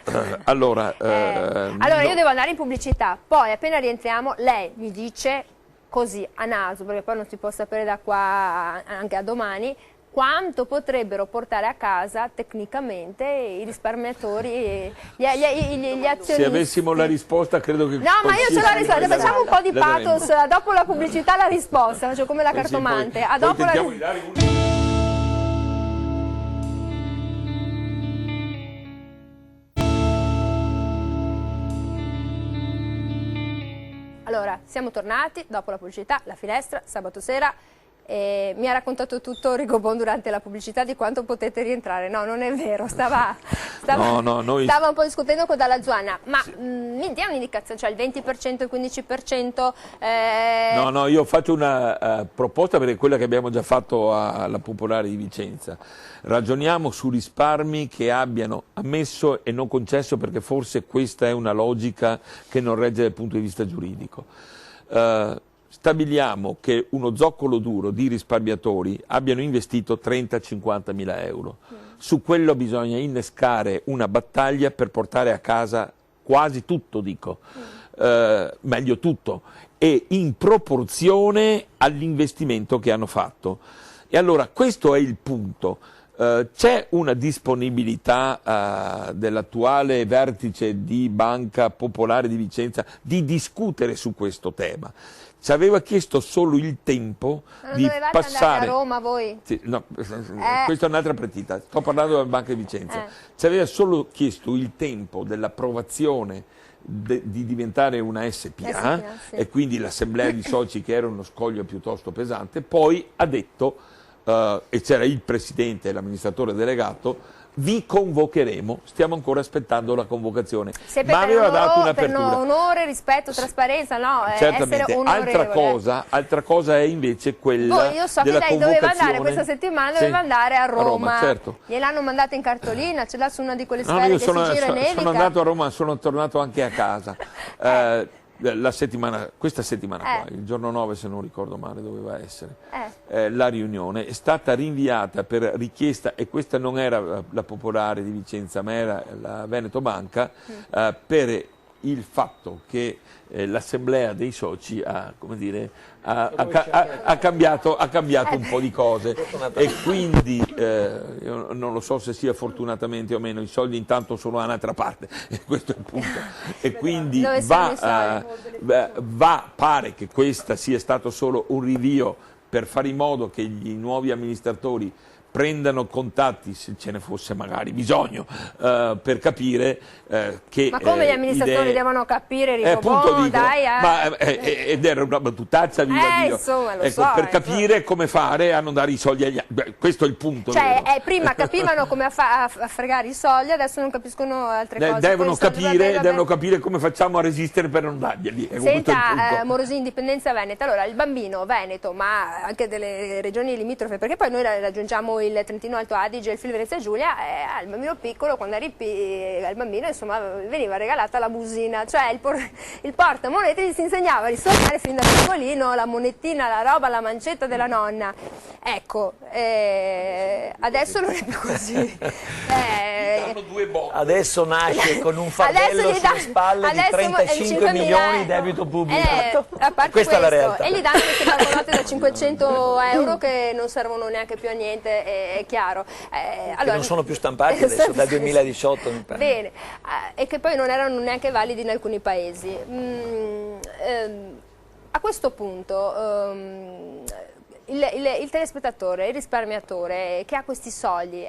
devo andare in pubblicità, poi appena rientriamo lei mi dice così a naso, perché poi non si può sapere da qua anche a domani, quanto potrebbero portare a casa tecnicamente i risparmiatori, gli azionisti. Se avessimo la risposta credo che... No, ma io ce l'ho la risposta, facciamo un po' di pathos, dopo la pubblicità la risposta, faccio come la cartomante. Allora, siamo tornati dopo la pubblicità, la finestra, sabato sera. Mi ha raccontato tutto Rigobon durante la pubblicità di quanto potete rientrare. No, non è vero, stava un po' discutendo con Dalla Zuanna, ma mi dia un'indicazione, cioè il 20%, il 15%? No, io faccio una proposta, perché è quella che abbiamo già fatto alla Popolare di Vicenza. Ragioniamo su risparmi che abbiano ammesso e non concesso, perché forse questa è una logica che non regge dal punto di vista giuridico. Stabiliamo che uno zoccolo duro di risparmiatori abbiano investito 30-50 mila euro. Su quello bisogna innescare una battaglia per portare a casa quasi tutto, meglio tutto, e in proporzione all'investimento che hanno fatto. E allora questo è il punto. C'è una disponibilità dell'attuale vertice di Banca Popolare di Vicenza di discutere su questo tema. Ci aveva chiesto solo il tempo di passare... andare a Roma voi? Sì, no, questa è un'altra partita, sto parlando della Banca di Vicenza. Ci aveva solo chiesto il tempo dell'approvazione di diventare una SPA, sì. E quindi l'assemblea di soci, che era uno scoglio piuttosto pesante, poi ha detto, e c'era il presidente e l'amministratore delegato, vi convocheremo, stiamo ancora aspettando la convocazione. Sempre ma aveva dato un'apertura. Per onore, rispetto, trasparenza, no? Certamente. Essere onorevole. Altra cosa è invece quella io so che della lei doveva andare convocazione. questa settimana, doveva andare a Roma. Certo. Gliel'hanno mandata in cartolina, ce l'ha su una di quelle No, sfere io che si gira e nevica. sono andato a Roma, sono tornato anche a casa. Questa settimana qua, il giorno 9 se non ricordo male doveva essere, la riunione è stata rinviata per richiesta, e questa non era la Popolare di Vicenza ma era la Veneto Banca, per il fatto che l'assemblea dei soci ha cambiato un po' di cose, e quindi io non lo so se sia fortunatamente o meno, i soldi intanto sono da un'altra parte, e questo è il punto, e quindi pare che questa sia stato solo un rinvio per fare in modo che gli nuovi amministratori prendano contatti, se ce ne fosse magari bisogno, per capire che... Ma come gli amministratori devono capire, ed era una battutaccia, viva Dio. Insomma, per capire come fare a non dare i soldi agli altri. Questo è il punto. Cioè, prima capivano come a fregare i soldi, adesso non capiscono altre cose. Devono capire come facciamo a resistere per non darglieli. Senta, Morosini, Indipendenza Veneta, allora il bambino veneto, ma anche delle regioni limitrofe, perché poi noi raggiungiamo il Trentino Alto Adige e il Friuli Venezia Giulia, al bambino piccolo, quando eri al bambino, insomma, veniva regalata la busina, cioè il portamonete gli si insegnava a risuonare fin da piccolino la monetina, la roba, la mancetta della nonna. Ecco, adesso non è più così. Adesso nasce con un fardello sulle spalle di 35 milioni di debito pubblico. Questa è la realtà. E gli danno queste calcolate da 500 euro che non servono neanche più a niente, è chiaro. Che non sono più stampati adesso, dal 2018 mi pare. Bene, e che poi non erano neanche validi in alcuni paesi. A questo punto il telespettatore, il risparmiatore che ha questi soldi,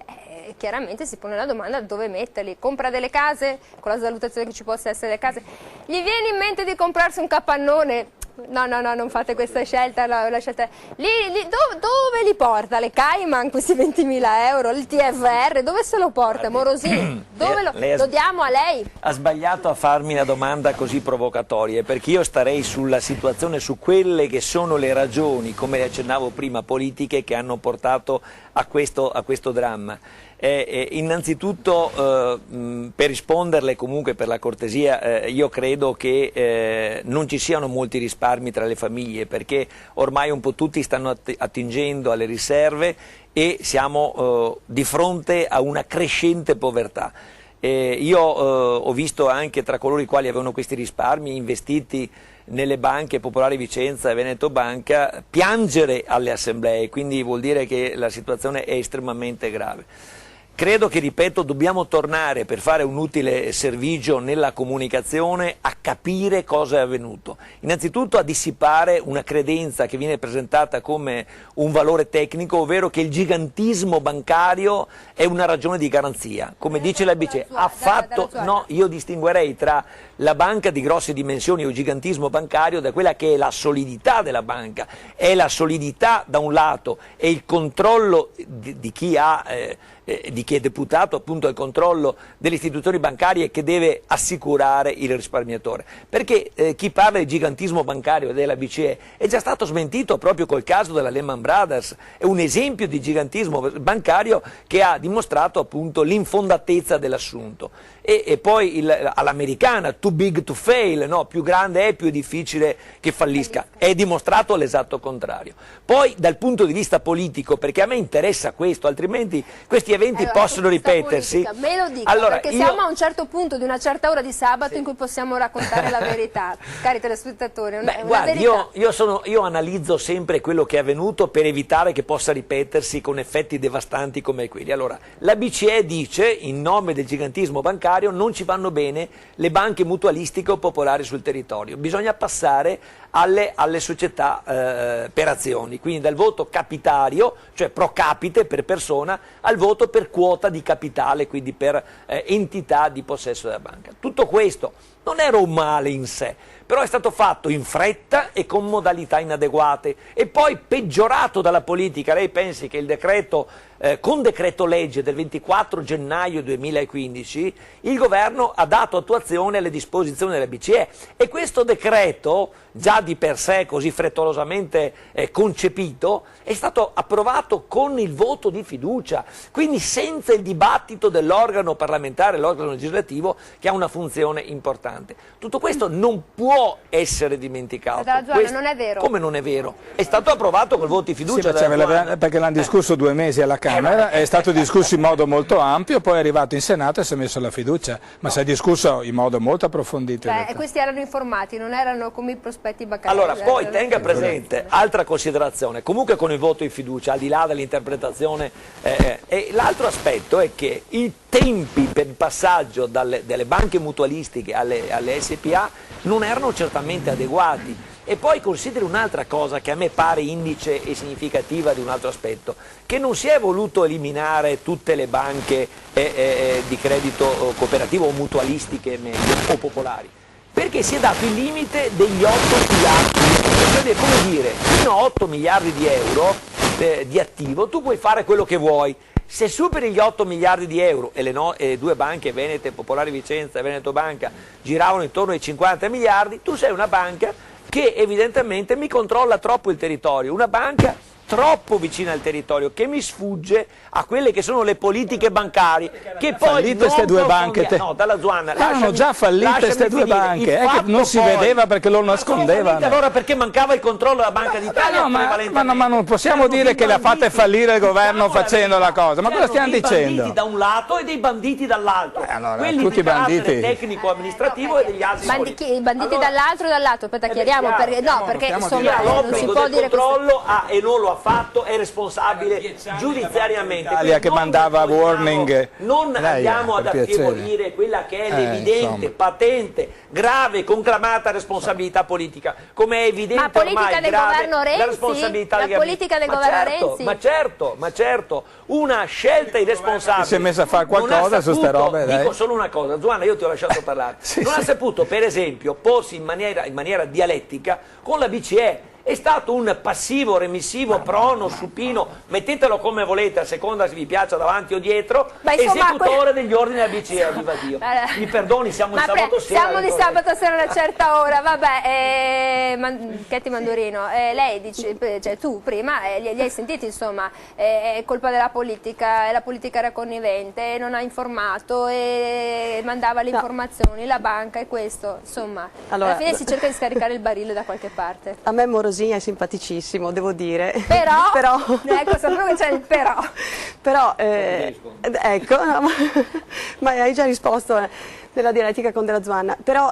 chiaramente si pone la domanda dove metterli. Compra delle case, con la salutazione che ci possa essere le case. Gli viene in mente di comprarsi un capannone? No, non fate questa scelta, la scelta. Dove li porta? Le Cayman, questi 20.000 euro? Il TFR, dove se lo porta? Morosini, dove lo diamo a lei? Ha sbagliato a farmi una domanda così provocatoria, perché io starei sulla situazione, su quelle che sono le ragioni, come le accennavo prima, politiche che hanno portato a questo dramma. Innanzitutto, per risponderle comunque per la cortesia, io credo che non ci siano molti risparmi tra le famiglie, perché ormai un po' tutti stanno attingendo alle riserve e siamo di fronte a una crescente povertà. Io ho visto anche tra coloro i quali avevano questi risparmi investiti nelle banche Popolare Vicenza e Veneto Banca piangere alle assemblee, quindi vuol dire che la situazione è estremamente grave. Credo che, ripeto, dobbiamo tornare, per fare un utile servigio nella comunicazione, a capire cosa è avvenuto. Innanzitutto a dissipare una credenza che viene presentata come un valore tecnico, ovvero che il gigantismo bancario è una ragione di garanzia. Come dice la BCE, no, io distinguerei tra la banca di grosse dimensioni o gigantismo bancario da quella che è la solidità della banca. È la solidità da un lato e il controllo di chi è deputato appunto al controllo delle istituzioni bancarie, che deve assicurare il risparmiatore. Perché chi parla di gigantismo bancario della BCE è già stato smentito proprio col caso della Lehman Brothers, è un esempio di gigantismo bancario che ha dimostrato appunto l'infondatezza dell'assunto. E poi all'americana, too big to fail, no? Più grande è, più è difficile che fallisca. È dimostrato l'esatto contrario. Poi dal punto di vista politico, perché a me interessa questo, altrimenti questi eventi possono ripetersi. Politica, me lo dica, perché siamo a un certo punto di una certa ora di sabato in cui possiamo raccontare la verità, cari telespettatori. Guardi, io analizzo sempre quello che è avvenuto per evitare che possa ripetersi con effetti devastanti come quelli. Allora, la BCE dice, in nome del gigantismo bancario, non ci vanno bene le banche mutualistiche o popolari sul territorio, bisogna passare alle società per azioni, quindi dal voto capitario, cioè pro capite per persona, al voto per quota di capitale, quindi per entità di possesso della banca. Tutto questo non era un male in sé, però è stato fatto in fretta e con modalità inadeguate e poi peggiorato dalla politica. Lei pensi che il decreto, con decreto legge del 24 gennaio 2015 il governo ha dato attuazione alle disposizioni della BCE e questo decreto, già di per sé così frettolosamente concepito, è stato approvato con il voto di fiducia, quindi senza il dibattito dell'organo parlamentare, l'organo legislativo, che ha una funzione importante. Tutto questo non può essere dimenticato. Non è vero. Come non è vero? È stato approvato col voto di fiducia. Sì, perché l'hanno discusso 2 mesi alla Camera, è stato discusso in modo molto ampio, poi è arrivato in Senato e si è messo la fiducia, ma si è discusso in modo molto approfondito. E questi erano informati, non erano come i prospetti bancari. Allora, poi tenga presente, altra considerazione, comunque con il voto di fiducia, al di là dell'interpretazione, e l'altro aspetto è che i tempi per il passaggio delle banche mutualistiche alle SPA non erano certamente adeguati. E poi consideri un'altra cosa che a me pare indice e significativa di un altro aspetto, che non si è voluto eliminare tutte le banche di credito cooperativo o mutualistiche meglio, o popolari, perché si è dato il limite degli 8 miliardi, come dire, fino a 8 miliardi di euro di attivo tu puoi fare quello che vuoi. Se superi gli 8 miliardi di euro, e le 2 banche, Venete, Popolare Vicenza e Veneto Banca, giravano intorno ai 50 miliardi, tu sei una banca che evidentemente mi controlla troppo il territorio, una banca troppo vicina al territorio, che mi sfugge a quelle che sono le politiche bancarie, che poi fallite queste 2 banche. No, dalla Zuanna. Erano già fallite queste 2 banche, è che non si vedeva perché lo nascondevano. Allora perché mancava il controllo della Banca d'Italia? Ma non possiamo dire che le ha fatte fallire il governo facendo la cosa, ma cosa stiamo dicendo? Dei banditi da un lato e dei banditi dall'altro, allora, quelli tutti di carattere banditi tecnico-amministrativo e degli altri. I banditi dall'altro e dall'altro, aspetta, chiariamo, perché insomma non si può dire il controllo e non lo ha fatto, è responsabile giudiziariamente. L'Italia che mandava warning. Non andiamo ad affievolire quella che è l'evidente, patente, grave, conclamata responsabilità politica, come è evidente ormai grave la responsabilità la politica del governo Renzi. Ma certo, una scelta irresponsabile. Si è messa a fare qualcosa su ste robe, dai. Dico solo una cosa, Zuanna, io ti ho lasciato parlare. Non ha saputo, per esempio, porsi in maniera dialettica con la BCE. È stato un passivo, remissivo, prono, supino, mettetelo come volete, a seconda se vi piaccia davanti o dietro, esecutore degli ordini della BCE, viva Dio. Mi perdoni, siamo di sabato sera. Siamo di sabato sera a una certa ora, vabbè, Chetti Mandurino, lei dice, cioè tu prima li hai sentiti, insomma, è colpa della politica, la politica era connivente, non ha informato e mandava le informazioni, la banca e questo, insomma, alla fine si cerca di scaricare il barile da qualche parte. A me Morosini è simpaticissimo, devo dire. Però ecco, sapevo che c'è il però. Però, ecco, no, ma hai già risposto nella dialettica con Della Zuanna. Però,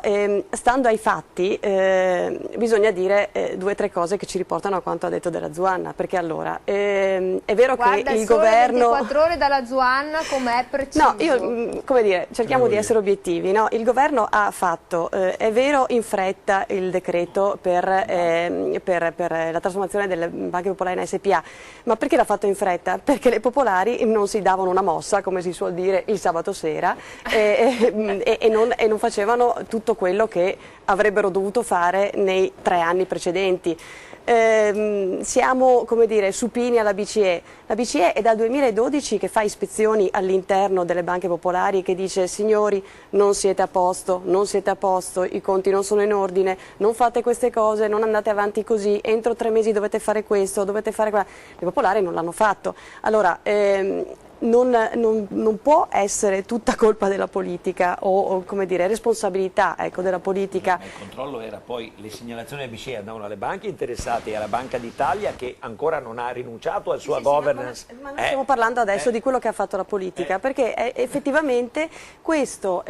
stando ai fatti, bisogna dire 2 o 3 cose che ci riportano a quanto ha detto Della Zuanna, perché allora, è vero che il governo... 24 ore dalla Zuanna com'è preciso? No, io, come dire, cerchiamo di essere obiettivi, no? Il governo ha fatto, è vero, in fretta il decreto per la trasformazione delle banche popolari in SPA, ma perché l'ha fatto in fretta? Perché le popolari non si davano una mossa, come si suol dire, il sabato sera e non facevano tutto quello che avrebbero dovuto fare nei 3 anni precedenti. Siamo, come dire, supini alla BCE. La BCE è dal 2012 che fa ispezioni all'interno delle banche popolari, che dice: signori, non siete a posto, i conti non sono in ordine, non fate queste cose, non andate avanti così, entro 3 mesi dovete fare questo, dovete fare quello. Le popolari non l'hanno fatto. Allora, non può essere tutta colpa della politica o come dire, responsabilità, ecco, della politica. Il controllo era poi, le segnalazioni della BCE andavano alle banche interessate e alla Banca d'Italia, che ancora non ha rinunciato alla sua governance. Ma noi stiamo parlando adesso di quello che ha fatto la politica, perché effettivamente questo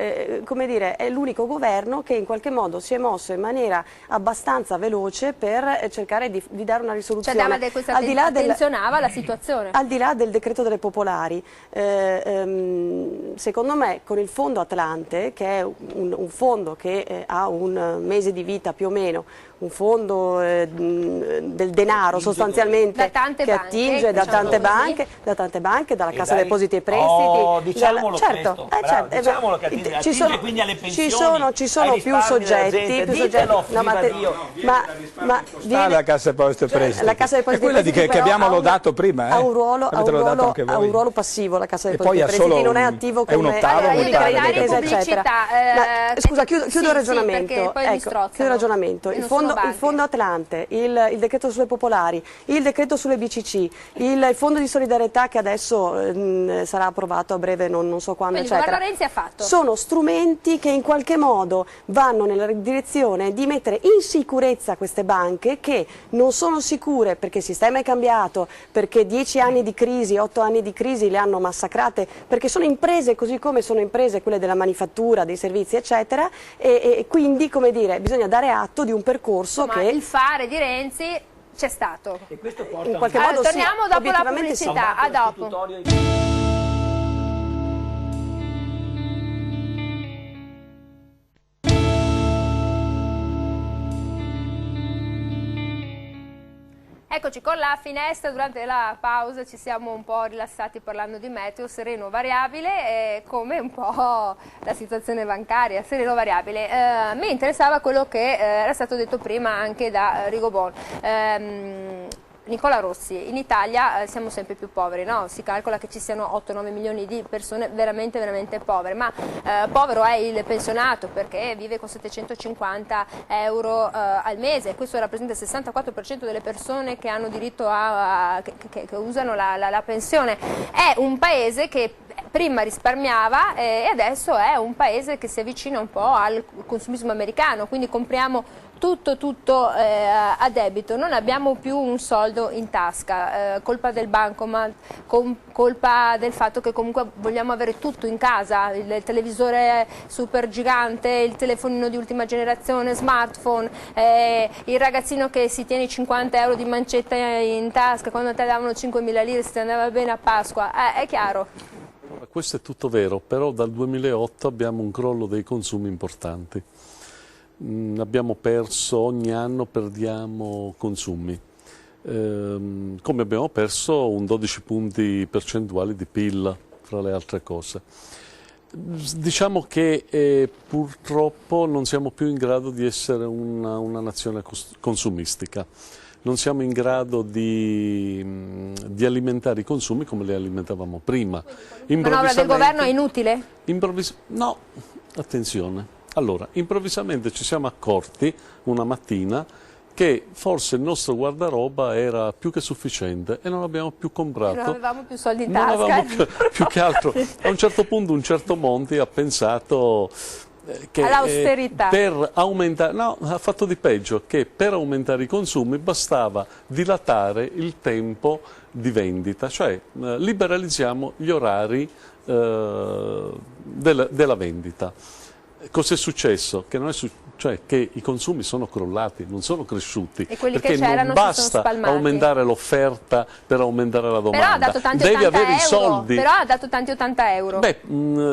come dire, è l'unico governo che in qualche modo si è mosso in maniera abbastanza veloce per cercare di dare una risoluzione. Cioè, questa attenzionava la situazione. Al di là del decreto delle popolari, europei, secondo me con il fondo Atlante, che è un fondo che ha un mese di vita più o meno, un fondo del denaro sostanzialmente che attinge da tante banche, dalla Cassa Depositi e Prestiti. Diciamolo certo, questo, diciamolo che attinge quindi alle pensioni, ci sono più soggetti, ma la Cassa Depositi e Prestiti. La Cassa Depositi è quella che abbiamo lodato prima. Ha un ruolo passivo la Cassa Depositi e Prestiti, non è attivo come eccetera. Scusa, chiudo il ragionamento. Chiudo il ragionamento. Il fondo Atlante, il decreto sulle popolari, il decreto sulle BCC, il fondo di solidarietà che adesso sarà approvato a breve, non so quando, quindi eccetera. il governo Renzi ha fatto. Sono strumenti che in qualche modo vanno nella direzione di mettere in sicurezza queste banche che non sono sicure perché il sistema è cambiato, perché 10 anni di crisi, 8 anni di crisi le hanno massacrate, perché sono imprese così come sono imprese quelle della manifattura, dei servizi eccetera, e quindi, come dire, bisogna dare atto di un percorso che il fare di Renzi c'è stato. E questo porta in qualche modo torniamo dopo la pubblicità, a dopo. Eccoci con la finestra. Durante la pausa ci siamo un po' rilassati parlando di meteo, sereno variabile, come un po' la situazione bancaria, sereno variabile. Mi interessava quello che era stato detto prima anche da Rigobon. Nicola Rossi, in Italia siamo sempre più poveri, no? Si calcola che ci siano 8-9 milioni di persone veramente povere, ma povero è il pensionato perché vive con 750 euro al mese. Questo rappresenta il 64% delle persone che hanno diritto che usano la pensione. È un paese che prima risparmiava e adesso è un paese che si avvicina un po' al consumismo americano, quindi compriamo tutto a debito, non abbiamo più un soldo in tasca, colpa del bancomat, colpa del fatto che comunque vogliamo avere tutto in casa, il televisore super gigante, il telefonino di ultima generazione, smartphone, il ragazzino che si tiene 50 euro di mancetta in tasca quando te davano 5.000 lire se ti andava bene a Pasqua, è chiaro. Questo è tutto vero, però dal 2008 abbiamo un crollo dei consumi importanti. Abbiamo perso, ogni anno perdiamo consumi, come abbiamo perso un 12 punti percentuali di PIL, fra le altre cose. Diciamo che purtroppo non siamo più in grado di essere una nazione consumistica, non siamo in grado di alimentare i consumi come li alimentavamo prima. La manovra del governo è inutile? No, attenzione. Allora, improvvisamente ci siamo accorti una mattina che forse il nostro guardaroba era più che sufficiente e non abbiamo più comprato. Non avevamo più soldi in non tasca. avevamo più che altro. A un certo punto un certo Monti ha pensato che all'austerità. Per aumentare, no, ha fatto di peggio, che per aumentare i consumi bastava dilatare il tempo di vendita, cioè liberalizziamo gli orari della vendita. Cos'è successo? Che, che i consumi sono crollati, non sono cresciuti, e quelli perché che c'erano non basta aumentare l'offerta per aumentare la domanda. Però ha dato tanti devi 80 avere euro. I soldi. Però ha dato tanti 80 euro. Beh,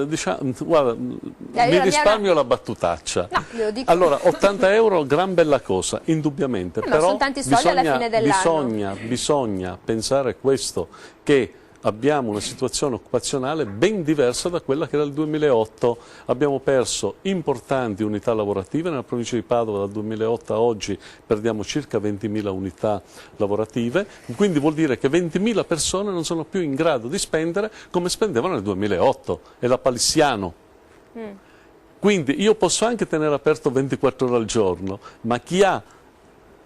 diciamo, guarda, mi risparmio la battutaccia. No, glielo dico. Allora, 80 euro, gran bella cosa, indubbiamente. Ma però sono tanti soldi alla fine dell'anno. Bisogna pensare questo, che abbiamo una situazione occupazionale ben diversa da quella che era il 2008. Abbiamo perso importanti unità lavorative, nella provincia di Padova dal 2008 a oggi perdiamo circa 20.000 unità lavorative, quindi vuol dire che 20.000 persone non sono più in grado di spendere come spendevano nel 2008, è la palissiano. Quindi io posso anche tenere aperto 24 ore al giorno, ma chi ha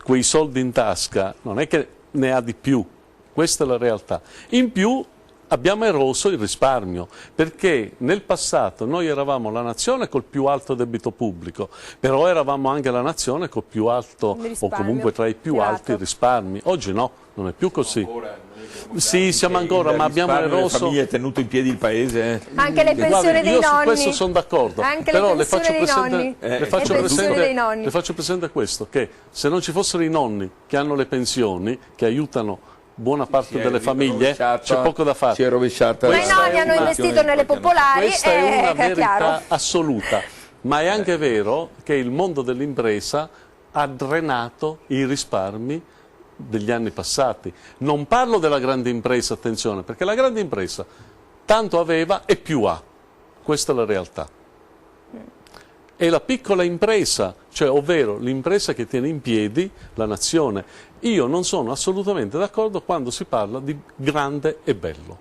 quei soldi in tasca non è che ne ha di più. Questa è la realtà. In più abbiamo eroso il risparmio, perché nel passato noi eravamo la nazione col più alto debito pubblico, però eravamo anche la nazione col più alto, o comunque tra i più alti risparmi. Oggi no, non è più così. Sì, siamo ancora, ma abbiamo eroso. Le famiglie tenuto in piedi il paese. Anche le pensioni dei nonni. Io su questo sono d'accordo. Anche però le pensioni le faccio presente questo, che se non ci fossero i nonni che hanno le pensioni, che aiutano buona parte delle famiglie, c'è poco da fare. Si è rovesciata. Ma i nonni hanno investito nelle popolari, Questa è una è verità chiaro. assoluta, ma è anche vero che il mondo dell'impresa ha drenato i risparmi degli anni passati. Non parlo della grande impresa, attenzione, perché la grande impresa tanto aveva e più ha. Questa è la realtà. E la piccola impresa, cioè ovvero l'impresa che tiene in piedi la nazione. Io non sono assolutamente d'accordo quando si parla di grande e bello.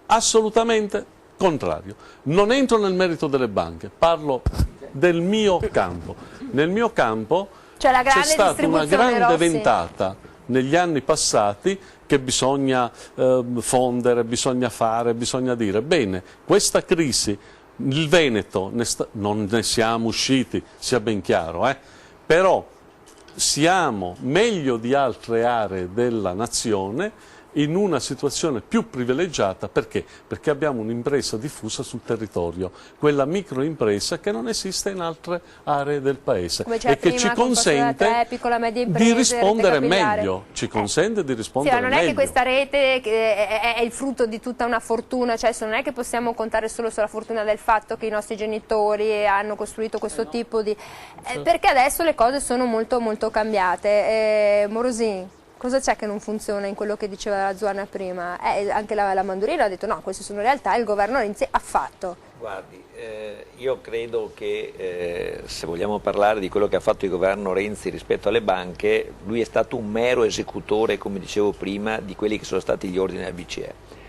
Assolutamente contrario. Non entro nel merito delle banche, parlo del mio campo. Nel mio campo Cioè la c'è grande stata una distribuzione, grande Rossi. ventata negli anni passati che bisogna fondere, bisogna fare, bisogna dire. Bene, questa crisi, il Veneto, non ne siamo usciti, sia ben chiaro, però siamo meglio di altre aree della nazione in una situazione più privilegiata. Perché? Perché abbiamo un'impresa diffusa sul territorio, quella microimpresa che non esiste in altre aree del paese e che ci consente di rispondere meglio, ci consente di rispondere ma non è meglio. che questa rete è il frutto di tutta una fortuna, cioè non è che possiamo contare solo sulla fortuna del fatto che i nostri genitori hanno costruito questo tipo di... perché adesso le cose sono molto molto cambiate. Morosin, cosa c'è che non funziona in quello che diceva la Zuana prima? Anche la Mandurina ha detto no, queste sono realtà, il governo Renzi ha fatto. Guardi, io credo che se vogliamo parlare di quello che ha fatto il governo Renzi rispetto alle banche, lui è stato un mero esecutore, come dicevo prima, di quelli che sono stati gli ordini del BCE.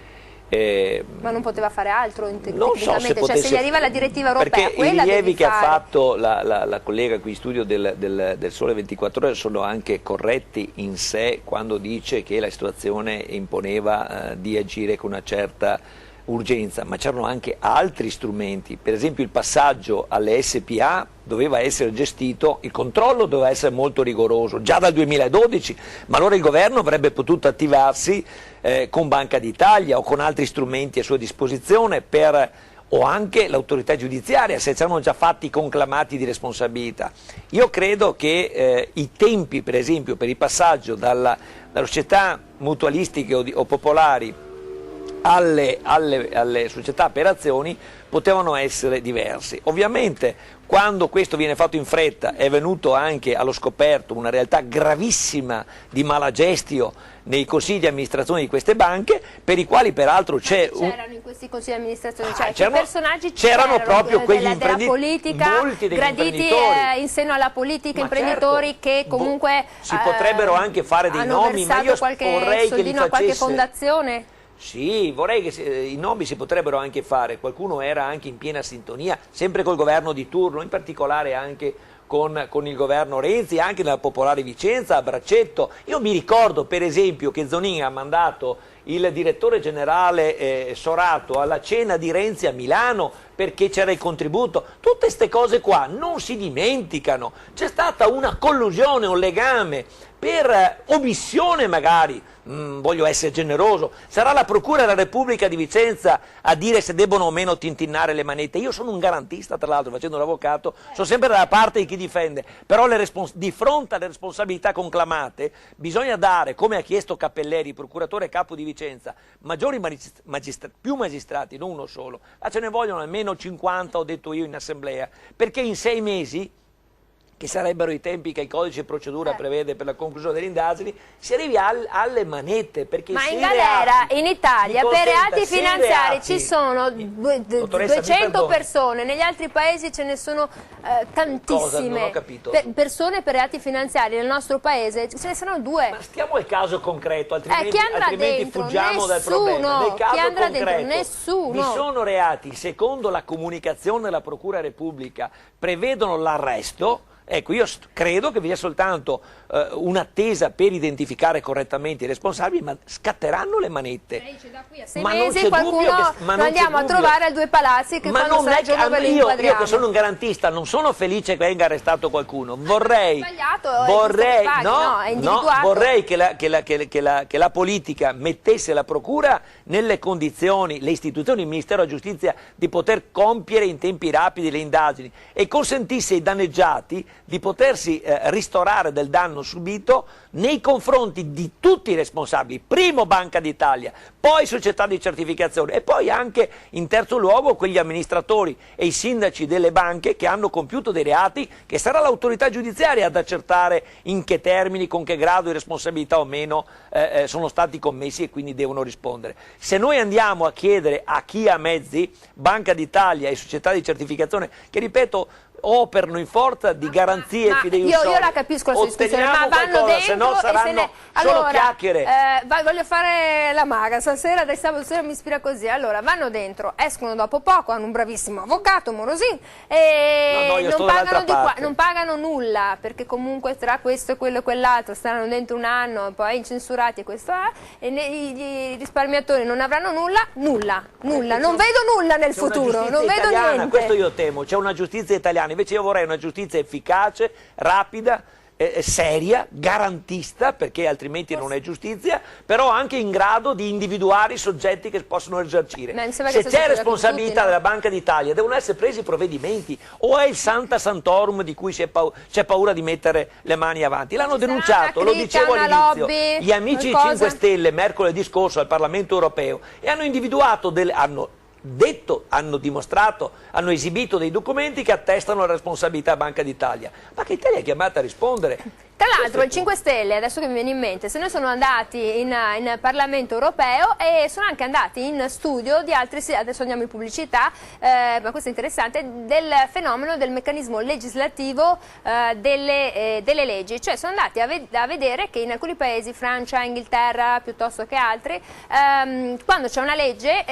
Ma non poteva fare altro Non so se tecnicamente, cioè se gli arriva la direttiva europea, perché quella i rilievi devi che fare. ha fatto la collega qui in studio del Sole 24 Ore sono anche corretti in sé quando dice che la situazione imponeva di agire con una certa urgenza, ma c'erano anche altri strumenti, per esempio il passaggio alle SPA doveva essere gestito, il controllo doveva essere molto rigoroso già dal 2012, ma allora il governo avrebbe potuto attivarsi con Banca d'Italia o con altri strumenti a sua disposizione o anche l'autorità giudiziaria, se c'erano già fatti conclamati di responsabilità. Io credo che i tempi, per esempio, per il passaggio dalle società mutualistiche o popolari alle società per azioni potevano essere diversi. Ovviamente quando questo viene fatto in fretta è venuto anche allo scoperto una realtà gravissima di malagestio nei consigli di amministrazione di queste banche, per i quali peraltro c'erano in questi consigli di amministrazione, cioè che personaggi c'erano proprio quegli della politica, molti degli graditi in seno alla politica, imprenditori certo, che comunque si potrebbero anche fare dei nomi, ma io vorrei che li a qualche facesse fondazione. Sì, vorrei che i nomi si potrebbero anche fare, qualcuno era anche in piena sintonia, sempre col governo di turno, in particolare anche con il governo Renzi, anche nella Popolare Vicenza, a braccetto. Io mi ricordo per esempio che Zonin ha mandato il direttore generale Sorato alla cena di Renzi a Milano perché c'era il contributo. Tutte queste cose qua non si dimenticano, c'è stata una collusione, un legame per omissione magari. Voglio essere generoso, sarà la Procura della Repubblica di Vicenza a dire se debbono o meno tintinnare le manette. Io sono un garantista, tra l'altro, facendo l'avvocato, sono sempre dalla parte di chi difende, però di fronte alle responsabilità conclamate bisogna dare, come ha chiesto Cappelleri, procuratore capo di Vicenza, più magistrati, non uno solo, ma ce ne vogliono almeno 50, ho detto io in assemblea, perché in 6 mesi, che sarebbero i tempi che il codice di procedura prevede per la conclusione delle indagini, si arrivi alle manette. Perché ma in galera in Italia per reati finanziari ci sono 200 persone, negli altri paesi ce ne sono tantissime. Cosa? Non ho capito. Persone per reati finanziari, nel nostro paese ce ne sono 2. Ma stiamo al caso concreto, altrimenti dentro? fuggiamo Nessuno. dal problema. Nel caso chi andrà concreto, dentro? Nessuno. Vi sono reati, secondo la comunicazione della Procura Repubblica, prevedono l'arresto. Ecco, io credo che vi sia soltanto un'attesa per identificare correttamente i responsabili, ma scatteranno le manette. Da qui a 6 ma mesi non qualcuno lo andiamo a trovare a 2 palazzi che quando sarà il giorno ve li inquadriamo. Io che sono un garantista non sono felice che venga arrestato qualcuno, vorrei che la politica mettesse la procura nelle condizioni, le istituzioni, il Ministero della Giustizia, di poter compiere in tempi rapidi le indagini e consentisse ai danneggiati di potersi ristorare del danno subito nei confronti di tutti i responsabili, primo Banca d'Italia, poi società di certificazione e poi anche in terzo luogo quegli amministratori e i sindaci delle banche che hanno compiuto dei reati che sarà l'autorità giudiziaria ad accertare in che termini, con che grado di responsabilità o meno sono stati commessi e quindi devono rispondere. Se noi andiamo a chiedere a chi ha mezzi, Banca d'Italia e società di certificazione, che ripeto operano in forza di garanzie e fideiussorie, io la capisco la sua discussione, ma vanno dentro, se no saranno solo chiacchiere. Voglio fare la maga, stasera dai sabato sera mi ispira così. Allora, vanno dentro, escono dopo poco, hanno un bravissimo avvocato, Morosin, e non pagano nulla, perché comunque tra questo e quello e quell'altro staranno dentro un anno, poi incensurati e questo e i risparmiatori non avranno nulla, non vedo nulla nel futuro, non vedo niente. Questo io temo, c'è una giustizia italiana, invece io vorrei una giustizia efficace, rapida, seria, garantista, perché altrimenti non è giustizia, però anche in grado di individuare i soggetti che possono esercire. Se c'è responsabilità della Banca d'Italia devono essere presi provvedimenti, o è il Santa Santorum di cui c'è paura di mettere le mani avanti? L'hanno denunciato, lo dicevo all'inizio, gli amici 5 Stelle mercoledì scorso al Parlamento europeo, e hanno individuato hanno dimostrato, hanno esibito dei documenti che attestano la responsabilità Banca d'Italia. Ma che Italia è chiamata a rispondere? Tra l'altro il 5 Stelle, adesso che mi viene in mente, se ne sono andati in Parlamento europeo e sono anche andati in studio di altri, adesso andiamo in pubblicità, ma questo è interessante, del fenomeno del meccanismo legislativo delle leggi, cioè sono andati a vedere che in alcuni paesi, Francia, Inghilterra piuttosto che altri, quando c'è una legge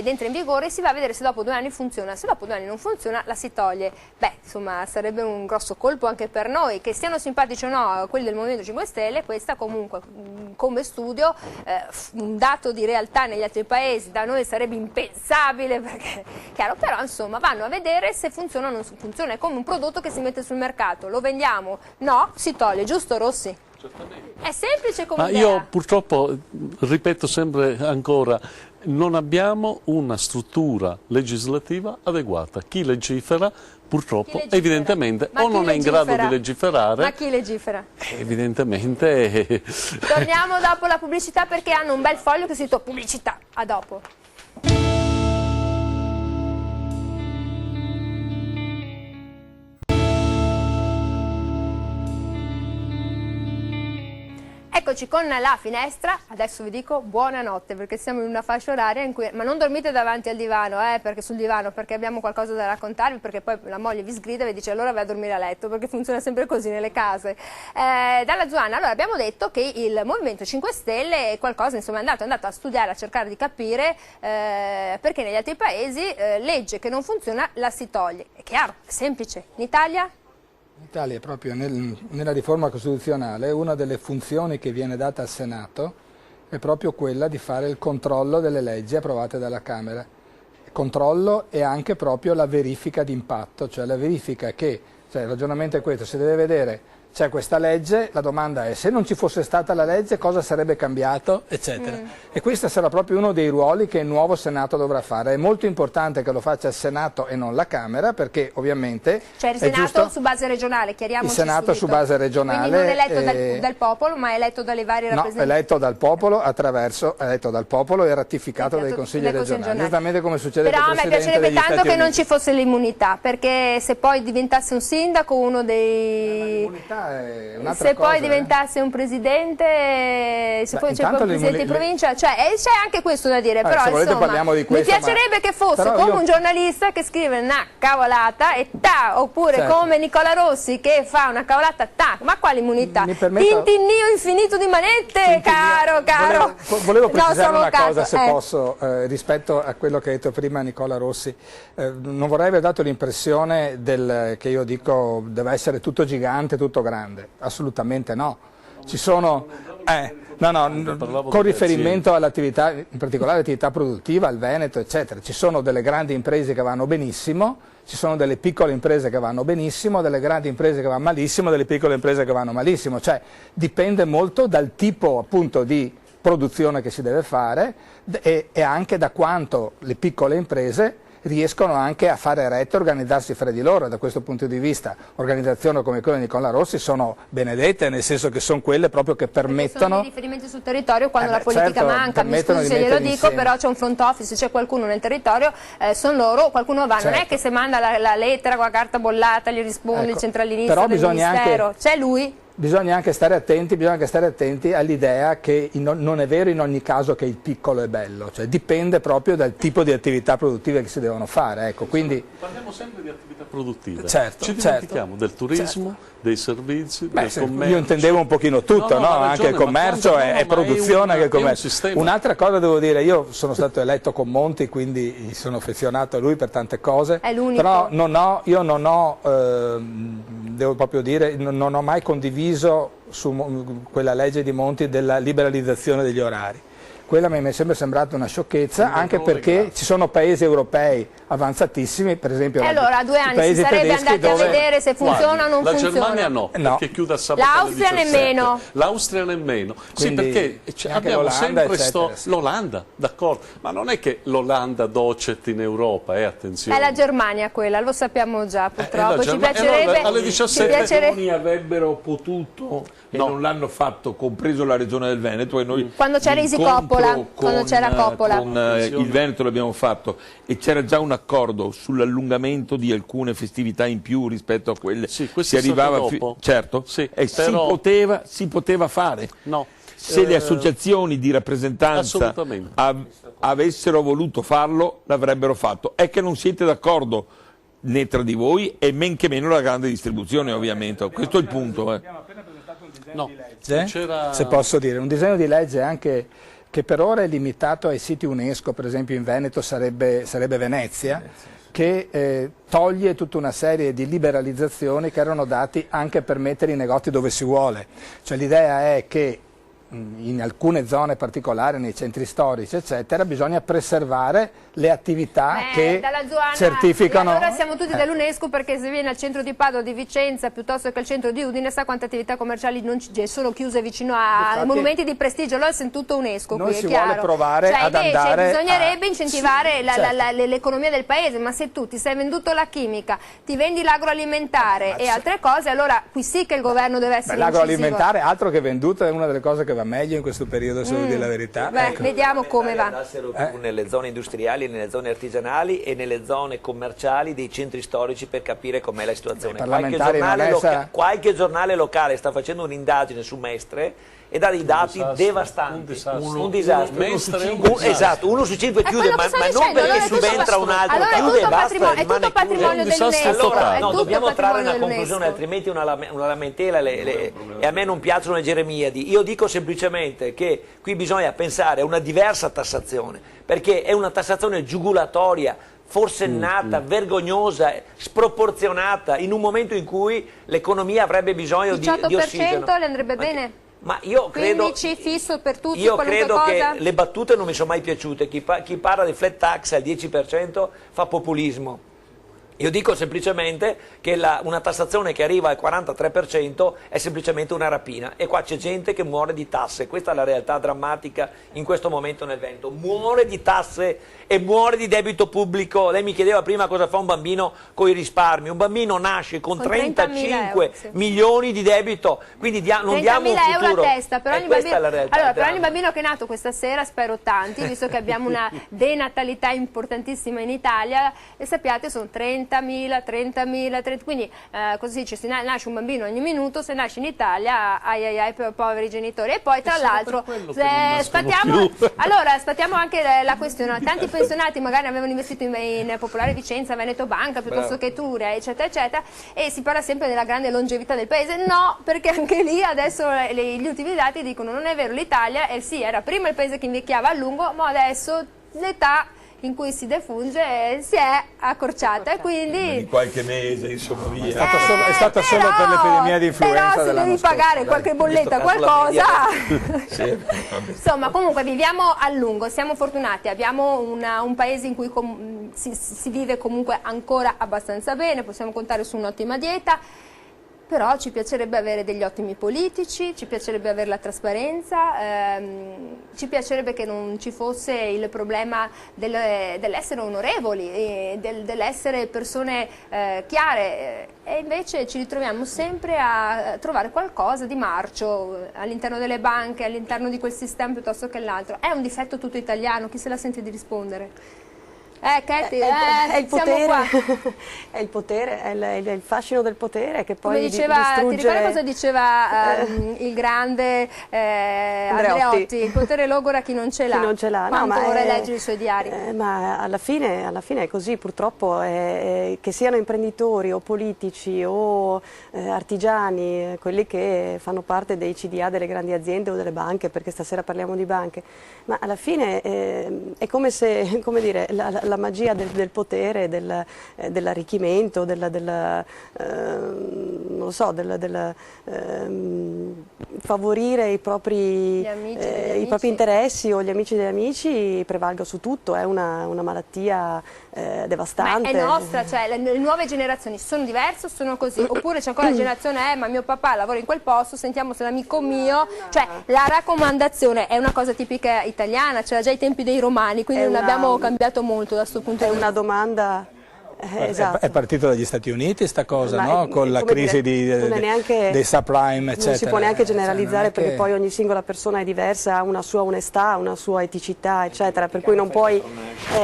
dentro in vigore si va a vedere se dopo 2 anni funziona, se dopo 2 anni non funziona la si toglie. Beh, insomma sarebbe un grosso colpo anche per noi, che siano simpatici o no quelli del Movimento 5 Stelle, questa comunque come studio, un dato di realtà negli altri paesi da noi sarebbe impensabile, perché chiaro, però insomma vanno a vedere se funziona o non funziona, è come un prodotto che si mette sul mercato, lo vendiamo, no, si toglie, giusto Rossi? È semplice come idea. Io purtroppo, ripeto sempre ancora, non abbiamo una struttura legislativa adeguata. Chi legifera purtroppo evidentemente o non è in grado di legiferare. Ma chi legifera? Evidentemente. Torniamo dopo la pubblicità, perché hanno un bel foglio che si intitola pubblicità. A dopo. Eccoci con la finestra, adesso vi dico buonanotte, perché siamo in una fascia oraria in cui, ma non dormite davanti al divano, perché abbiamo qualcosa da raccontarvi, perché poi la moglie vi sgrida e vi dice allora vai a dormire a letto, perché funziona sempre così nelle case. Dalla Zuanna, allora abbiamo detto che il Movimento 5 Stelle è qualcosa, insomma è andato a studiare, a cercare di capire perché negli altri paesi legge che non funziona la si toglie. È chiaro, è semplice. In Italia? In Italia, proprio nella riforma costituzionale, una delle funzioni che viene data al Senato è proprio quella di fare il controllo delle leggi approvate dalla Camera. Il controllo e anche proprio la verifica di impatto, cioè la verifica che, il ragionamento è questo, si deve vedere, c'è questa legge, la domanda è se non ci fosse stata la legge cosa sarebbe cambiato, eccetera. E questo sarà proprio uno dei ruoli che il nuovo Senato dovrà fare. È molto importante che lo faccia il Senato e non la Camera, perché ovviamente cioè il Senato su base regionale, chiariamoci. Il Senato subito. Su base regionale. Quindi non eletto dal popolo, ma è eletto dalle varie rappresentanze. No, eletto dal popolo e ratificato dai consigli regionali. Esattamente come succede però con il Presidente degli Stati Uniti. Però a me piacerebbe tanto che non ci fosse l'immunità, perché se poi diventasse un sindaco, uno dei... Se poi diventasse un presidente, se poi c'è un presidente di provincia, cioè c'è anche questo da dire, però insomma mi piacerebbe che fosse come un giornalista che scrive una cavolata e oppure come Nicola Rossi che fa una cavolata, ma quale immunità? Tintinnio infinito di manette, caro. Volevo precisare una cosa, se posso, rispetto a quello che ha detto prima Nicola Rossi. Non vorrei aver dato l'impressione che io dico deve essere tutto gigante, tutto grande. Assolutamente no. Ci sono, con riferimento all'attività, in particolare all'attività produttiva, al Veneto, eccetera, ci sono delle grandi imprese che vanno benissimo, ci sono delle piccole imprese che vanno benissimo, delle grandi imprese che vanno malissimo, delle piccole imprese che vanno malissimo, cioè dipende molto dal tipo appunto di produzione che si deve fare e anche da quanto le piccole imprese riescono anche a fare retta e organizzarsi fra di loro. Da questo punto di vista organizzazioni come quella di Nicola Rossi sono benedette, nel senso che sono quelle proprio che permettono... Sono i riferimenti sul territorio quando la politica certo, manca, mi scusi se glielo dico, insieme. però c'è un front office, c'è qualcuno nel territorio, sono loro, qualcuno va, non è che se manda la lettera con la carta bollata gli risponde il centralinista però del ministero, c'è lui. Bisogna anche stare attenti all'idea che non è vero in ogni caso che il piccolo è bello, cioè dipende proprio dal tipo di attività produttive che si devono fare. Ecco, quindi... Parliamo sempre di attività produttive, certo, ci dimentichiamo del turismo, dei servizi, del commercio. Io intendevo un pochino tutto, no? Anche il commercio è produzione, anche il commercio. Un'altra cosa devo dire, io sono stato eletto con Monti, quindi sono affezionato a lui per tante cose, è l'unico. Però devo proprio dire, non ho mai condiviso su quella legge di Monti della liberalizzazione degli orari. Quella mi è sempre sembrata una sciocchezza, anche perché ci sono paesi europei avanzatissimi, per esempio allora a 2 anni si sarebbe andati a vedere se funziona o non la funziona. La Germania no, perché chiude a sabato l'Austria alle 17. nemmeno. L'Austria nemmeno. Quindi, sì, perché abbiamo sempre l'Olanda, d'accordo, ma non è che l'Olanda docet in Europa, attenzione. È la Germania quella, lo sappiamo già purtroppo, ci piacerebbe... alle 17 avrebbero potuto e non l'hanno fatto, compreso la regione del Veneto, e noi quando c'era Isi Coppola, quando c'era Coppola con il Veneto l'abbiamo fatto, e c'era già un accordo sull'allungamento di alcune festività in più rispetto a quelle si arrivava dopo. Certo, e però... si poteva fare. No. Se le associazioni di rappresentanza avessero voluto farlo, l'avrebbero fatto. È che non siete d'accordo né tra di voi e men che meno la grande distribuzione, ovviamente. Questo è il punto. Abbiamo appena presentato un disegno di legge, se posso dire, un disegno di legge anche che per ora è limitato ai siti UNESCO, per esempio in Veneto sarebbe Venezia, che toglie tutta una serie di liberalizzazioni che erano dati anche per mettere i negozi dove si vuole. Cioè l'idea è che in alcune zone particolari, nei centri storici eccetera, bisogna preservare le attività che certificano. Allora siamo tutti dell'UNESCO, perché se viene al centro di Padova, di Vicenza, piuttosto che al centro di Udine, sa quante attività commerciali non sono chiuse vicino a monumenti di prestigio. Allora è tutto UNESCO, qui è chiaro. Vuole provare ad andare bisognerebbe incentivare l'economia del paese, ma se tu ti sei venduto la chimica, ti vendi l'agroalimentare e altre cose, allora qui sì che il governo deve essere incisivo. L'agroalimentare, altro che venduto, è una delle cose che va meglio in questo periodo, se devo dire la verità. Vediamo come va. Andassero più nelle zone industriali, nelle zone artigianali e nelle zone commerciali dei centri storici, per capire com'è la situazione. Qualche giornale locale sta facendo un'indagine su Mestre e dà dei dati devastanti. Un disastro. Esatto, 1 su 5 chiude, ma non perché subentra un altro, chiude e basta. È tutto patrimonio dell'UNESCO. Allora, dobbiamo trarre una conclusione, altrimenti una lamentela, e a me non piacciono le geremiadi. Io dico semplicemente che qui bisogna pensare a una diversa tassazione, perché è una tassazione giugulatoria, forsennata, vergognosa, sproporzionata, in un momento in cui l'economia avrebbe bisogno di ossigeno. 18% le andrebbe bene? Ma io credo, 15 fisso per tutti, io credo cosa? Che le battute non mi sono mai piaciute. Chi parla di flat tax al 10% fa populismo. Io dico semplicemente che una tassazione che arriva al 43% è semplicemente una rapina, e qua c'è gente che muore di tasse. Questa è la realtà drammatica in questo momento nel Veneto. Muore di tasse e muore di debito pubblico. Lei mi chiedeva prima cosa fa un bambino con i risparmi. Un bambino nasce con 35 milioni di debito, quindi non diamo un futuro. Euro a testa, per ogni questa è la realtà. Allora, per ogni bambino che è nato questa sera, spero tanti, visto che abbiamo una denatalità importantissima in Italia, e sappiate sono 30.000, quindi cosa si dice, se nasce un bambino ogni minuto, se nasce in Italia, ai poveri genitori. E poi tra l'altro sfattiamo anche la questione, tanti pensionati magari avevano investito in Popolare Vicenza, Veneto Banca, piuttosto che Etruria, eccetera eccetera, e si parla sempre della grande longevità del paese. No, perché anche lì adesso gli ultimi dati dicono non è vero, l'Italia era prima il paese che invecchiava a lungo, ma adesso l'età in cui si defunge si è accorciata, e quindi di qualche mese, insomma, via. È stata solo per l'epidemia di influenza. Però se devi pagare qualche bolletta, qualcosa insomma, comunque viviamo a lungo, siamo fortunati, abbiamo un paese in cui si vive comunque ancora abbastanza bene, possiamo contare su un'ottima dieta. però ci piacerebbe avere degli ottimi politici, ci piacerebbe avere la trasparenza, ci piacerebbe che non ci fosse il problema dell'essere onorevoli, dell'essere persone chiare, e invece ci ritroviamo sempre a trovare qualcosa di marcio all'interno delle banche, all'interno di quel sistema piuttosto che l'altro. È un difetto tutto italiano, chi se la sente di rispondere? Katy, è il siamo potere, qua. è il potere, è il fascino del potere che poi Come diceva, ti distrugge... ricordi cosa diceva il grande Andreotti? Il potere logora chi non ce l'ha. Chi non ce l'ha. Quanto vorrei leggere i suoi diari. Ma alla fine è così, purtroppo, che siano imprenditori o politici o artigiani, quelli che fanno parte dei CDA delle grandi aziende o delle banche, perché stasera parliamo di banche, ma alla fine è come se, come dire, la magia del potere, dell'arricchimento, non lo so, favorire i propri interessi o gli amici degli amici prevalga su tutto, è una malattia devastante. Ma è nostra, cioè le nuove generazioni sono diverse o sono così? Oppure c'è ancora la generazione, ma mio papà lavora in quel posto, sentiamo se l'amico mio, cioè la raccomandazione è una cosa tipica italiana, c'era già ai tempi dei romani, quindi non abbiamo cambiato molto da questo punto di vista. È una domanda... esatto. È partito dagli Stati Uniti sta cosa, no? Con la crisi dei subprime, eccetera. Non si può neanche generalizzare, perché poi ogni singola persona è diversa, ha una sua onestà, una sua eticità, eccetera, per cui non puoi,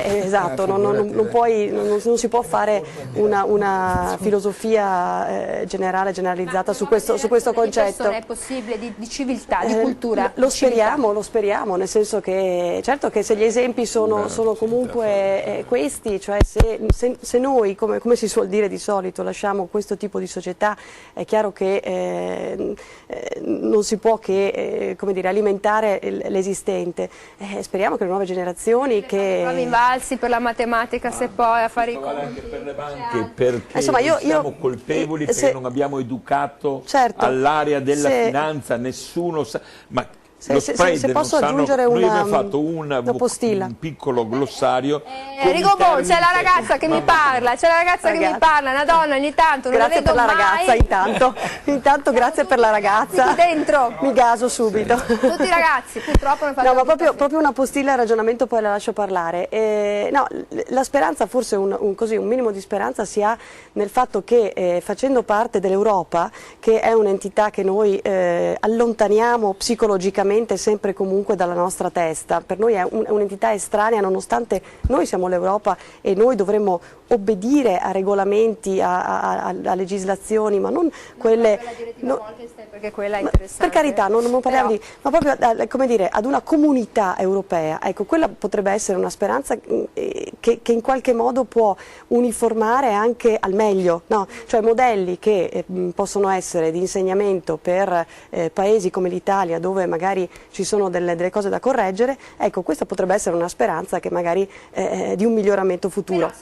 esatto, non si può fare una filosofia generalizzata su questo concetto. È possibile di civiltà, di cultura? Lo speriamo, nel senso che certo che se gli esempi sono comunque questi, cioè se noi, come si suol dire di solito, lasciamo questo tipo di società, è chiaro che non si può che come dire, alimentare l'esistente. Speriamo che le nuove generazioni Provi invalsi per la matematica, se poi a fare i conti. Anche per le banche, perché insomma, siamo colpevoli perché non abbiamo educato all'area della finanza, nessuno sa... Ma lo spread se posso aggiungere noi abbiamo fatto un piccolo glossario. Enrico Bon, c'è la ragazza che mi parla, mi parla, una donna ogni tanto, non grazie la vedo per la mai. ragazza, intanto grazie per la ragazza. Dentro. Mi gaso subito. Tutti i ragazzi purtroppo non fanno. No, ma proprio una postilla al ragionamento, poi la lascio parlare. No, la speranza, forse un minimo di speranza si ha nel fatto che facendo parte dell'Europa, che è un'entità che noi allontaniamo psicologicamente sempre e comunque dalla nostra testa, per noi è un'entità estranea, nonostante noi siamo l'Europa e noi dovremmo obbedire a regolamenti, a legislazioni, ma non quelle... perché quella è interessante. Per carità, non parliamo di... ma proprio come dire, ad una comunità europea. Ecco, quella potrebbe essere una speranza che in qualche modo può uniformare anche al meglio, no? Cioè modelli che possono essere di insegnamento per paesi come l'Italia, dove magari ci sono delle cose da correggere. Ecco, questa potrebbe essere una speranza che magari di un miglioramento futuro.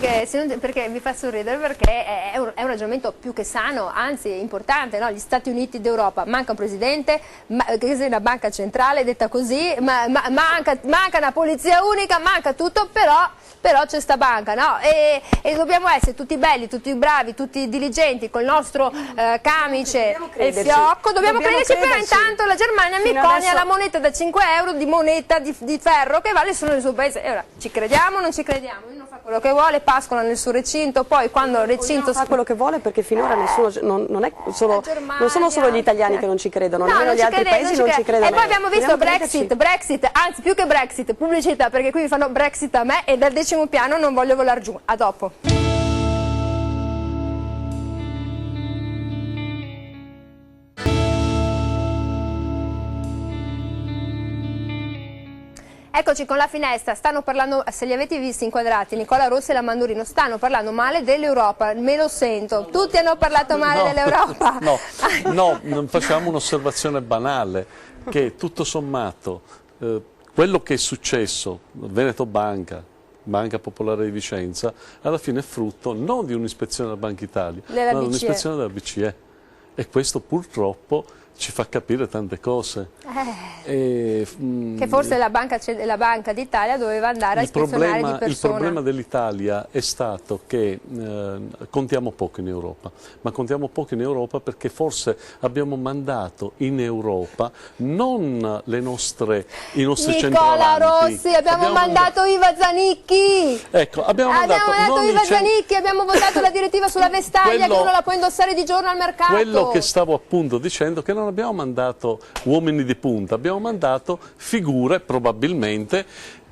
Perché mi fa sorridere, perché è un ragionamento più che sano, anzi importante, no? Gli Stati Uniti d'Europa, manca un presidente, che sia una banca centrale detta così, manca una polizia unica, manca tutto, però c'è sta banca, no? E dobbiamo essere tutti belli, tutti bravi, tutti diligenti, col nostro camice e fiocco, dobbiamo crederci, però intanto la Germania mi conia la moneta da 5 euro di moneta di ferro che vale solo nel suo paese. E ora, ci crediamo o non ci crediamo? Uno fa quello che vuole, pascola nel suo recinto, poi quando il recinto... fa quello che vuole, perché finora nessuno, non sono solo gli italiani che non ci credono, nemmeno gli altri paesi non ci credono. E poi abbiamo visto Brexit, anzi più che Brexit, pubblicità, perché qui mi fanno Brexit a me e dal 10° piano non voglio volare giù. A dopo. Eccoci con la finestra, stanno parlando, se li avete visti inquadrati, Nicola Rossi e la Mandurino, stanno parlando male dell'Europa, me lo sento, tutti hanno parlato male dell'Europa. No, facciamo un'osservazione banale, che tutto sommato quello che è successo, Veneto Banca Popolare di Vicenza, alla fine è frutto non di un'ispezione della Banca Italia, ma di un'ispezione della BCE. E questo purtroppo ci fa capire tante cose. Che forse la Banca d'Italia doveva andare a ispezionare di persona. Il problema dell'Italia è stato che contiamo poco in Europa, ma contiamo poco in Europa perché forse abbiamo mandato in Europa non i nostri centravanti. Nicola Rossi, abbiamo mandato Iva Zanicchi! Ecco, abbiamo mandato Iva Zanicchi, abbiamo votato la direttiva sulla vestaglia che uno la può indossare di giorno al mercato. Quello che stavo appunto dicendo, che non abbiamo mandato uomini di punta, abbiamo mandato figure probabilmente,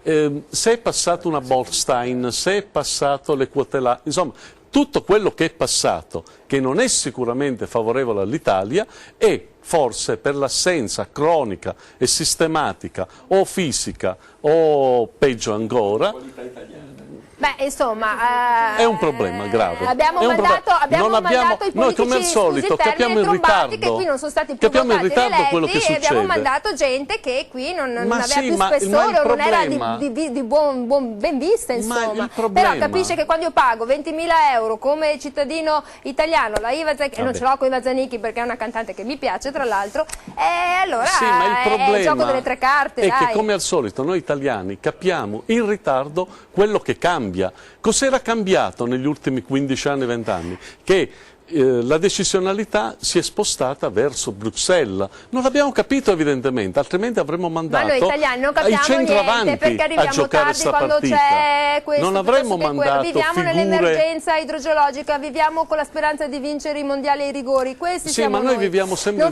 se è passato una Bolstein, se è passato le quote là, insomma tutto quello che è passato, che non è sicuramente favorevole all'Italia, e forse per l'assenza cronica e sistematica o fisica o peggio ancora, beh, insomma, è un problema grave. Abbiamo mandato i politici, noi come al solito capiamo in ritardo, che qui non sono stati più votati eletti, quello che succede. E abbiamo mandato gente che qui non aveva più ma spessore, non era di ben vista, insomma. Però capisce che quando io pago 20.000 euro come cittadino italiano, la Iva Zanicchi, non ce l'ho con Iva Zanicchi perché è una cantante che mi piace tra l'altro, e allora ma il problema è il gioco delle tre carte. È che come al solito noi italiani capiamo in ritardo quello che cambia. Cos'era cambiato negli ultimi 15 anni, 20 anni? Che la decisionalità si è spostata verso Bruxelles. Non l'abbiamo capito evidentemente, altrimenti avremmo mandato noi italiani non capiamo i centravanti perché a arriviamo giocare tardi sta quando partita. c'è questo, non avremmo mandato viviamo figure... nell'emergenza idrogeologica, viviamo con la speranza di vincere i mondiali e i rigori. Questi sì, siamo ma noi viviamo sempre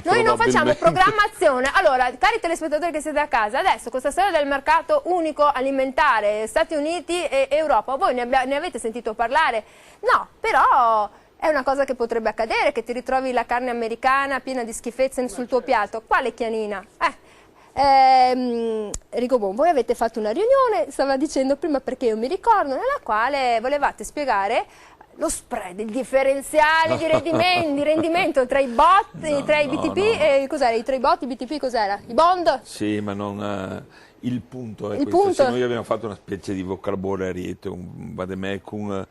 noi non facciamo programmazione. Allora, cari telespettatori che siete a casa, adesso questa storia del mercato unico alimentare, Stati Uniti e Europa, voi ne avete sentito parlare? No, però è una cosa che potrebbe accadere, che ti ritrovi la carne americana piena di schifezze sul tuo piatto. Quale chianina? Enrico Bon, voi avete fatto una riunione, stava dicendo prima perché io mi ricordo, nella quale volevate spiegare lo spread, il differenziale di rendimento tra i bot, tra i BTP e cos'era? Tra i bot, i BTP cos'era? I bond? Sì, ma non... Il punto è il questo. Punto. Se noi abbiamo fatto una specie di vocabolario, un vademecum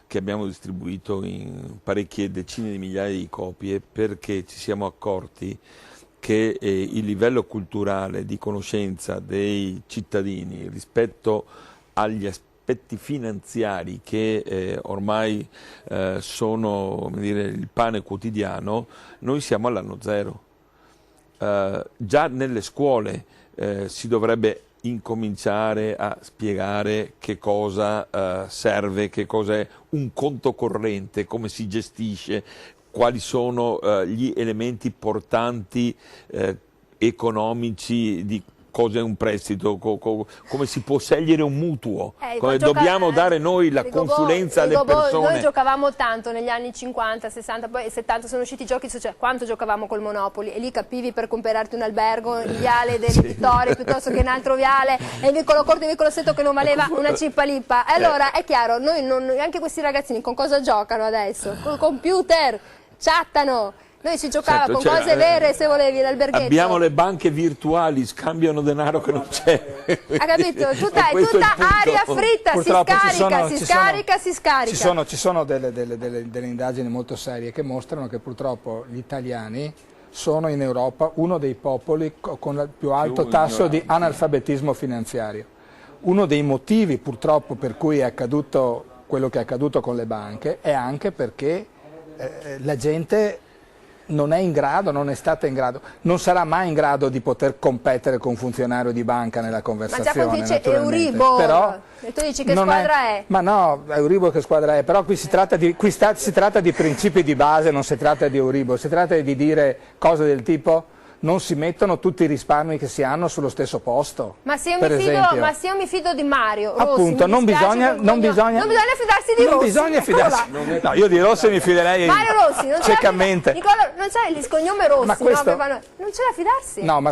che abbiamo distribuito in parecchie decine di migliaia di copie, perché ci siamo accorti che il livello culturale di conoscenza dei cittadini rispetto agli aspetti finanziari che ormai sono, come dire, il pane quotidiano, noi siamo all'anno zero. Già nelle scuole si dovrebbe incominciare a spiegare che cosa serve, che cosa è un conto corrente, come si gestisce, quali sono gli elementi portanti economici di cosa è un prestito, come si può scegliere un mutuo, come dobbiamo dare noi la consulenza alle persone. Noi giocavamo tanto negli anni 50, 60, poi 70 sono usciti i giochi sociali, quanto giocavamo col Monopoli, e lì capivi per comprarti un albergo, il viale delle Vittorie piuttosto che un altro viale, e il vicolo corto e il vicolo stretto che non valeva una cippa-lippa. E allora è chiaro, anche questi ragazzini con cosa giocano adesso? Col computer, chattano. Noi si giocava con cose vere, se volevi, l'alberghetto. Abbiamo le banche virtuali, scambiano denaro che non c'è. Ha capito? Tutta aria fritta, purtroppo si scarica. Ci sono delle indagini molto serie che mostrano che purtroppo gli italiani sono in Europa uno dei popoli con il più alto tasso di analfabetismo finanziario. Uno dei motivi purtroppo per cui è accaduto quello che è accaduto con le banche è anche perché la gente non è in grado, non è stata in grado, non sarà mai in grado di poter competere con un funzionario di banca nella conversazione. Ma già quando dice Euribor, però e tu dici che squadra è? Ma no, Euribor che squadra è, però qui si tratta di principi di base, non si tratta di Euribor, si tratta di dire cose del tipo non si mettono tutti i risparmi che si hanno sullo stesso posto. Ma se io mi fido di Mario Rossi, appunto, non bisogna fidarsi di Rossi. Non bisogna fidarsi. No, io di Rossi mi fiderei Mario Rossi, ciecamente. Nicola, non c'è il cognome Rossi, ma questo, non c'è da fidarsi. No, ma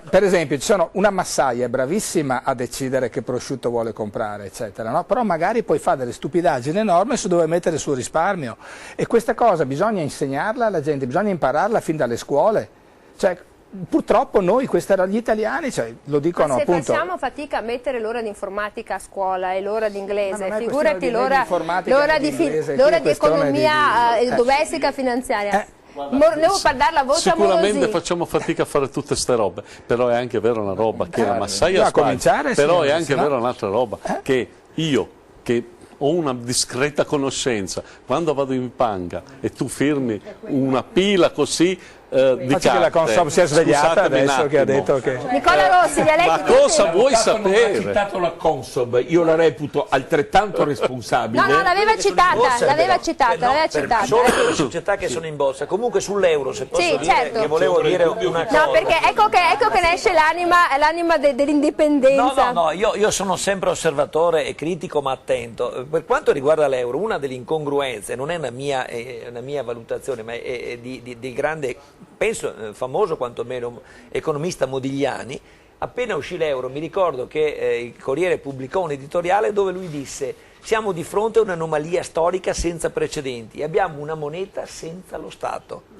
per esempio, ci sono una massaia bravissima a decidere che prosciutto vuole comprare, eccetera, no? Però magari poi fa delle stupidaggini enormi su dove mettere il suo risparmio. E questa cosa bisogna insegnarla alla gente, bisogna impararla fin dalle scuole. Cioè, purtroppo noi, gli italiani, lo dicono appunto. Ma se facciamo fatica a mettere l'ora di informatica a scuola e l'ora di inglese, figurati l'ora di economia domestica finanziaria. Devo parlare la voce Sicuramente amorosi. facciamo fatica a fare tutte ste robe, però è anche vero una roba che la massaia a sbaglia, cominciare, però sì, è anche se no- vera un'altra roba, che io che ho una discreta conoscenza, quando vado in banca e tu firmi una pila così di Faccio che la carte, Consob si è svegliata scusatemi un adesso che ha attimo. detto che... Nicola Rossi, li ha Ma letti tutti? cosa vuoi Non ha sapere? citato la Consob, io la reputo altrettanto responsabile. No, l'aveva citata, borsa, l'aveva però. citata, No, l'aveva per citata. solo per le società che sono in borsa. Comunque sull'euro, se posso Sì, dire, certo. che volevo dire una cosa. No, perché ecco che ne esce l'anima dell'indipendenza. No, io sono sempre osservatore e critico ma attento. Per quanto riguarda l'euro, una delle incongruenze, non è una mia valutazione, ma è di grande, penso, famoso quantomeno economista Modigliani. Appena uscì l'euro, mi ricordo che il Corriere pubblicò un editoriale dove lui disse: siamo di fronte a un'anomalia storica senza precedenti, abbiamo una moneta senza lo Stato.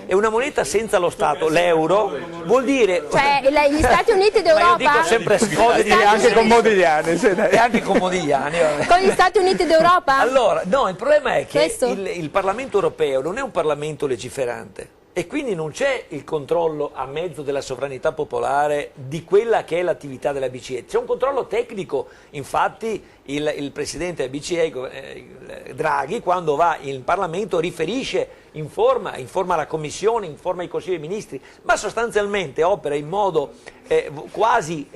E una moneta senza lo Stato, l'euro, vuol dire... Cioè gli Stati Uniti Ma io d'Europa? dico sempre cose di... E anche con Modigliani, sì, dai. E anche con Modigliani, vabbè. Con gli Stati Uniti d'Europa? Allora, no, il problema è che Questo? il Parlamento europeo non è un Parlamento legiferante e quindi non c'è il controllo a mezzo della sovranità popolare di quella che è l'attività della BCE. C'è un controllo tecnico, infatti il Presidente della BCE, Draghi, quando va in Parlamento riferisce, informa la Commissione, informa i Consigli dei Ministri, ma sostanzialmente opera in modo quasi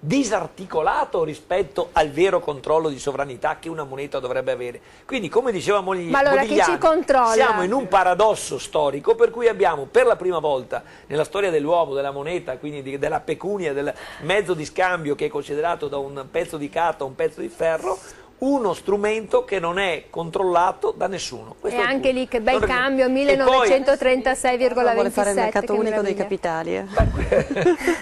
disarticolato rispetto al vero controllo di sovranità che una moneta dovrebbe avere. Quindi, come diceva Ma allora chi Modigliani, ci controlla? siamo in un paradosso storico per cui abbiamo per la prima volta nella storia dell'uomo, della moneta, quindi della pecunia, del mezzo di scambio che è considerato da un pezzo di carta a un pezzo di ferro, uno strumento che non è controllato da nessuno. E Questo è il anche punto. lì che bel Non- cambio, e poi- 1936,27. Vuole fare il mercato che unico dei meraviglia. capitali.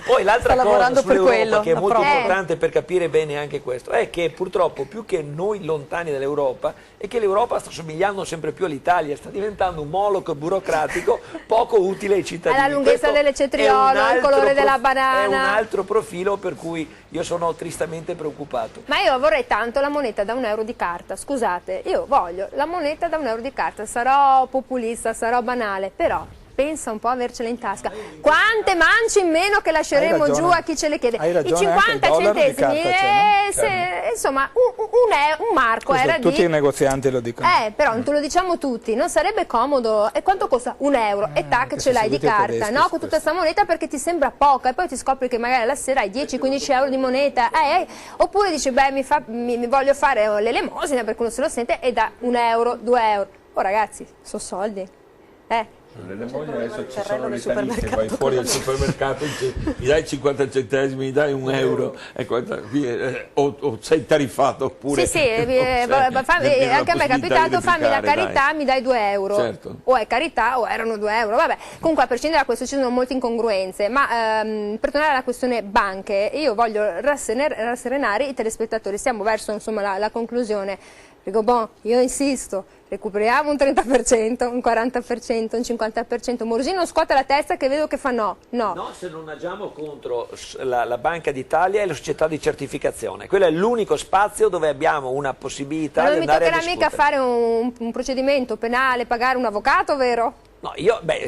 Poi l'altra Sta cosa lavorando per sull'Europa, quello, che è molto proprio. importante per capire bene anche questo, è che purtroppo più che noi lontani dall'Europa è che l'Europa sta somigliando sempre più all'Italia, sta diventando un moloch burocratico poco utile ai cittadini. Alla lunghezza Questo del cetriolo, è un il altro colore della È banana. un altro profilo per cui io sono tristamente preoccupato. Ma io vorrei tanto la moneta da €1 di carta, scusate, io voglio la moneta da €1 di carta, sarò populista, sarò banale, però pensa un po' a avercela in tasca. Quante mance in meno che lasceremo Hai ragione. giù a chi ce le chiede? Hai I ragione, 50 anche il dollaro di centesimi, carta c'è, no? insomma, un marco Questo era tutti i di... negozianti lo dicono. Però te lo diciamo tutti, non sarebbe comodo? E quanto costa? €1 e tac, che ce l'hai di sono tutti carta, tedeschi no? su Con tutta questo. questa moneta perché ti sembra poca e poi ti scopri che magari alla sera hai 10-15 euro di moneta, oppure dici, beh, mi voglio fare l'elemosina perché uno se lo sente e dà €1, €2. Oh ragazzi, sono soldi, Nelle mogli adesso ci terreno sono le del tariffe, supermercato. vai fuori al supermercato, mi dai 50 centesimi, mi dai €1, ecco, o sei tariffato oppure... Sì, non sei nemmeno anche a me è la capitato, possibilità fammi la di verificare, carità, dai. mi dai €2. Certo. O è carità o erano €2, vabbè. Comunque a prescindere da questo ci sono molte incongruenze, ma per tornare alla questione banche, io voglio rasserenare i telespettatori, siamo verso insomma la conclusione. Dico, io insisto, recuperiamo un 30%, un 40%, un 50%. Morosino non scuote la testa che vedo che fa no. No, se non agiamo contro la Banca d'Italia e le società di certificazione. Quello è l'unico spazio dove abbiamo una possibilità Non di mi andare a toccherà mica discutere. fare un procedimento penale, pagare un avvocato, vero? No,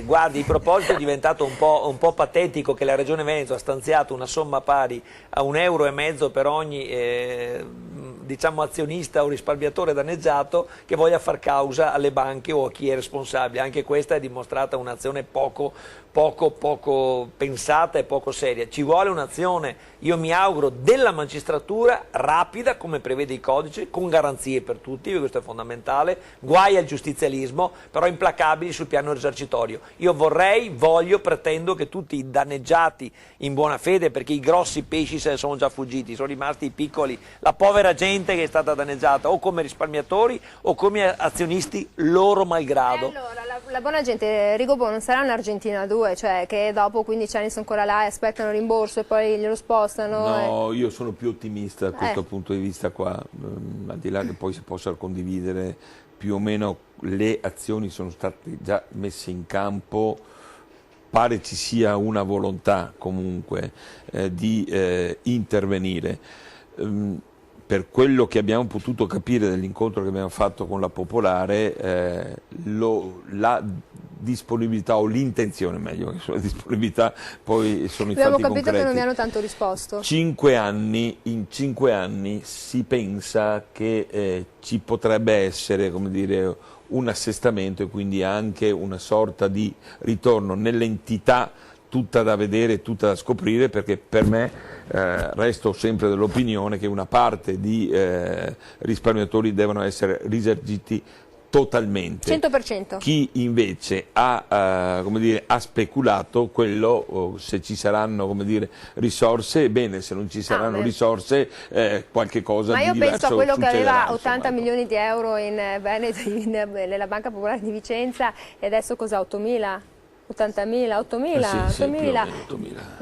guardi, il proposito è diventato un po' patetico che la Regione Veneto ha stanziato una somma pari a €1,50 per ogni diciamo azionista o risparmiatore danneggiato che voglia far causa alle banche o a chi è responsabile. Anche questa è dimostrata un'azione poco pensata e poco seria. Ci vuole un'azione, io mi auguro, della magistratura rapida, come prevede il codice, con garanzie per tutti, questo è fondamentale, guai al giustizialismo, però implacabili sul piano risarcitorio. Io pretendo che tutti i danneggiati in buona fede, perché i grossi pesci se ne sono già fuggiti, sono rimasti i piccoli, la povera gente che è stata danneggiata o come risparmiatori o come azionisti loro malgrado. Allora, la buona gente, Rigobo, non sarà un'Argentina 2, cioè che dopo 15 anni sono ancora là e aspettano il rimborso e poi glielo spostano. No, io sono più ottimista da questo punto di vista qua, al di là che poi si possa condividere più o meno le azioni sono state già messe in campo, pare ci sia una volontà comunque di intervenire. Per quello che abbiamo potuto capire dell'incontro che abbiamo fatto con la Popolare, la disponibilità o l'intenzione, meglio, che sulla disponibilità poi sono i fatti concreti. Abbiamo capito che non mi hanno tanto risposto. In 5 anni si pensa che ci potrebbe essere, come dire, un assestamento e quindi anche una sorta di ritorno nell'entità tutta da vedere, tutta da scoprire, perché per me resto sempre dell'opinione che una parte di risparmiatori devono essere risarciti totalmente. 100%. Chi invece ha, come dire, ha speculato, quello, se ci saranno, come dire, risorse, bene, se non ci saranno risorse, qualche cosa di diverso. Ma io penso a quello che aveva 80 insomma, milioni di euro in Veneto, nella Banca Popolare di Vicenza, e adesso cosa? 8.000? 80.000, 8.000, sì, 8.000.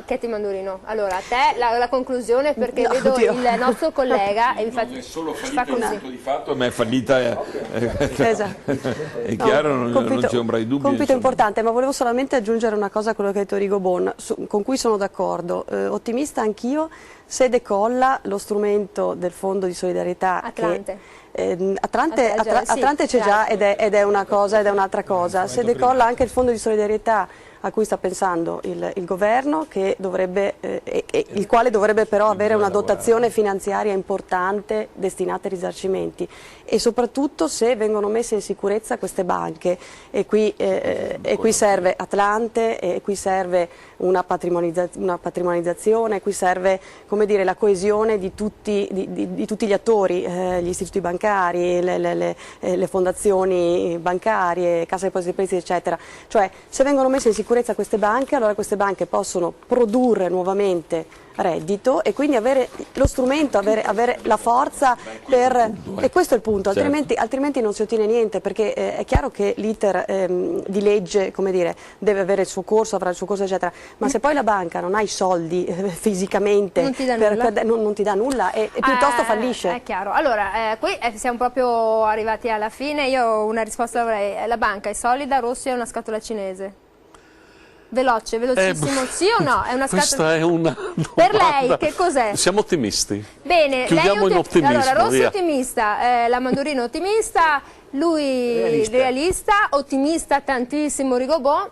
Chetti Mandurino, allora a te la conclusione, perché vedo oddio. il nostro collega e infatti non è solo fa fallita così. il punto di fatto, ma è fallita Esatto. è chiaro, non c'è ombra di dubbio. Compito insomma. importante, ma volevo solamente aggiungere una cosa a quello che ha detto Rigo Bon, con cui sono d'accordo. Ottimista anch'io se decolla lo strumento del Fondo di solidarietà. Atlante. Atlante c'è già ed è una cosa ed è un'altra cosa. Se decolla anche il Fondo di solidarietà a cui sta pensando il governo, che dovrebbe, il quale dovrebbe però avere una dotazione finanziaria importante destinata ai risarcimenti, e soprattutto se vengono messe in sicurezza queste banche, e qui serve Atlante, e qui serve una patrimonializzazione, qui serve, come dire, la coesione di tutti gli attori, gli istituti bancari, le fondazioni bancarie, Cassa Depositi e Prestiti, eccetera. Cioè, se vengono messe in sicurezza queste banche, allora queste banche possono produrre nuovamente reddito e quindi avere lo strumento, avere la forza per... E questo è il punto, altrimenti non si ottiene niente, perché è chiaro che l'iter di legge, come dire, deve avere il suo corso, avrà il suo corso, eccetera, ma se poi la banca non ha i soldi fisicamente, non ti dà nulla e piuttosto fallisce. È chiaro. Allora, qui siamo proprio arrivati alla fine. Io una risposta avrei: la banca è solida, Rossi è una scatola cinese? Veloce, velocissimo, sì o no? È una questa è una per lei che cos'è? Siamo ottimisti. Bene, chiudiamo in ottimismo. Allora, Rossi via. Ottimista, la Mandurino ottimista, lui realista, ottimista tantissimo Rigo Bon.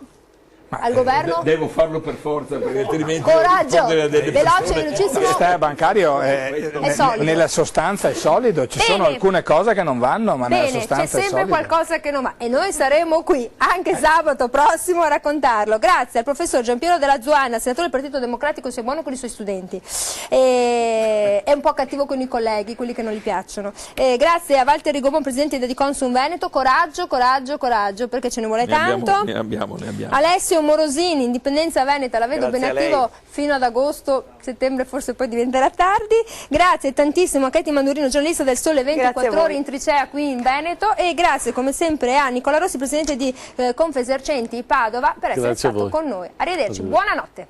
Al governo? Devo farlo per forza, perché altrimenti... Coraggio, veloce, velocissimo. Il sistema bancario solido. Nella sostanza è solido, ci sono alcune cose che non vanno, ma nella sostanza è solido. C'è sempre qualcosa che non va, e noi saremo qui anche sabato prossimo a raccontarlo. Grazie al professor Giampiero Della Zuanna, senatore del Partito Democratico, sia buono con i suoi studenti. È un po' cattivo con i colleghi, quelli che non gli piacciono. Grazie a Walter Rigo Bon, presidente di Consum Veneto. Coraggio, coraggio, coraggio, perché ce ne vuole tanto. Ne abbiamo. Alessio Morosini, Indipendenza Veneta, la vedo Grazie ben attivo fino ad agosto, settembre forse poi diventerà tardi. Grazie tantissimo a Chetti Mandurino, giornalista del Sole 24 Ore in Tricea qui in Veneto, e grazie come sempre a Nicola Rossi, presidente di Confesercenti Padova, per essere stato con noi. Arrivederci, buonanotte.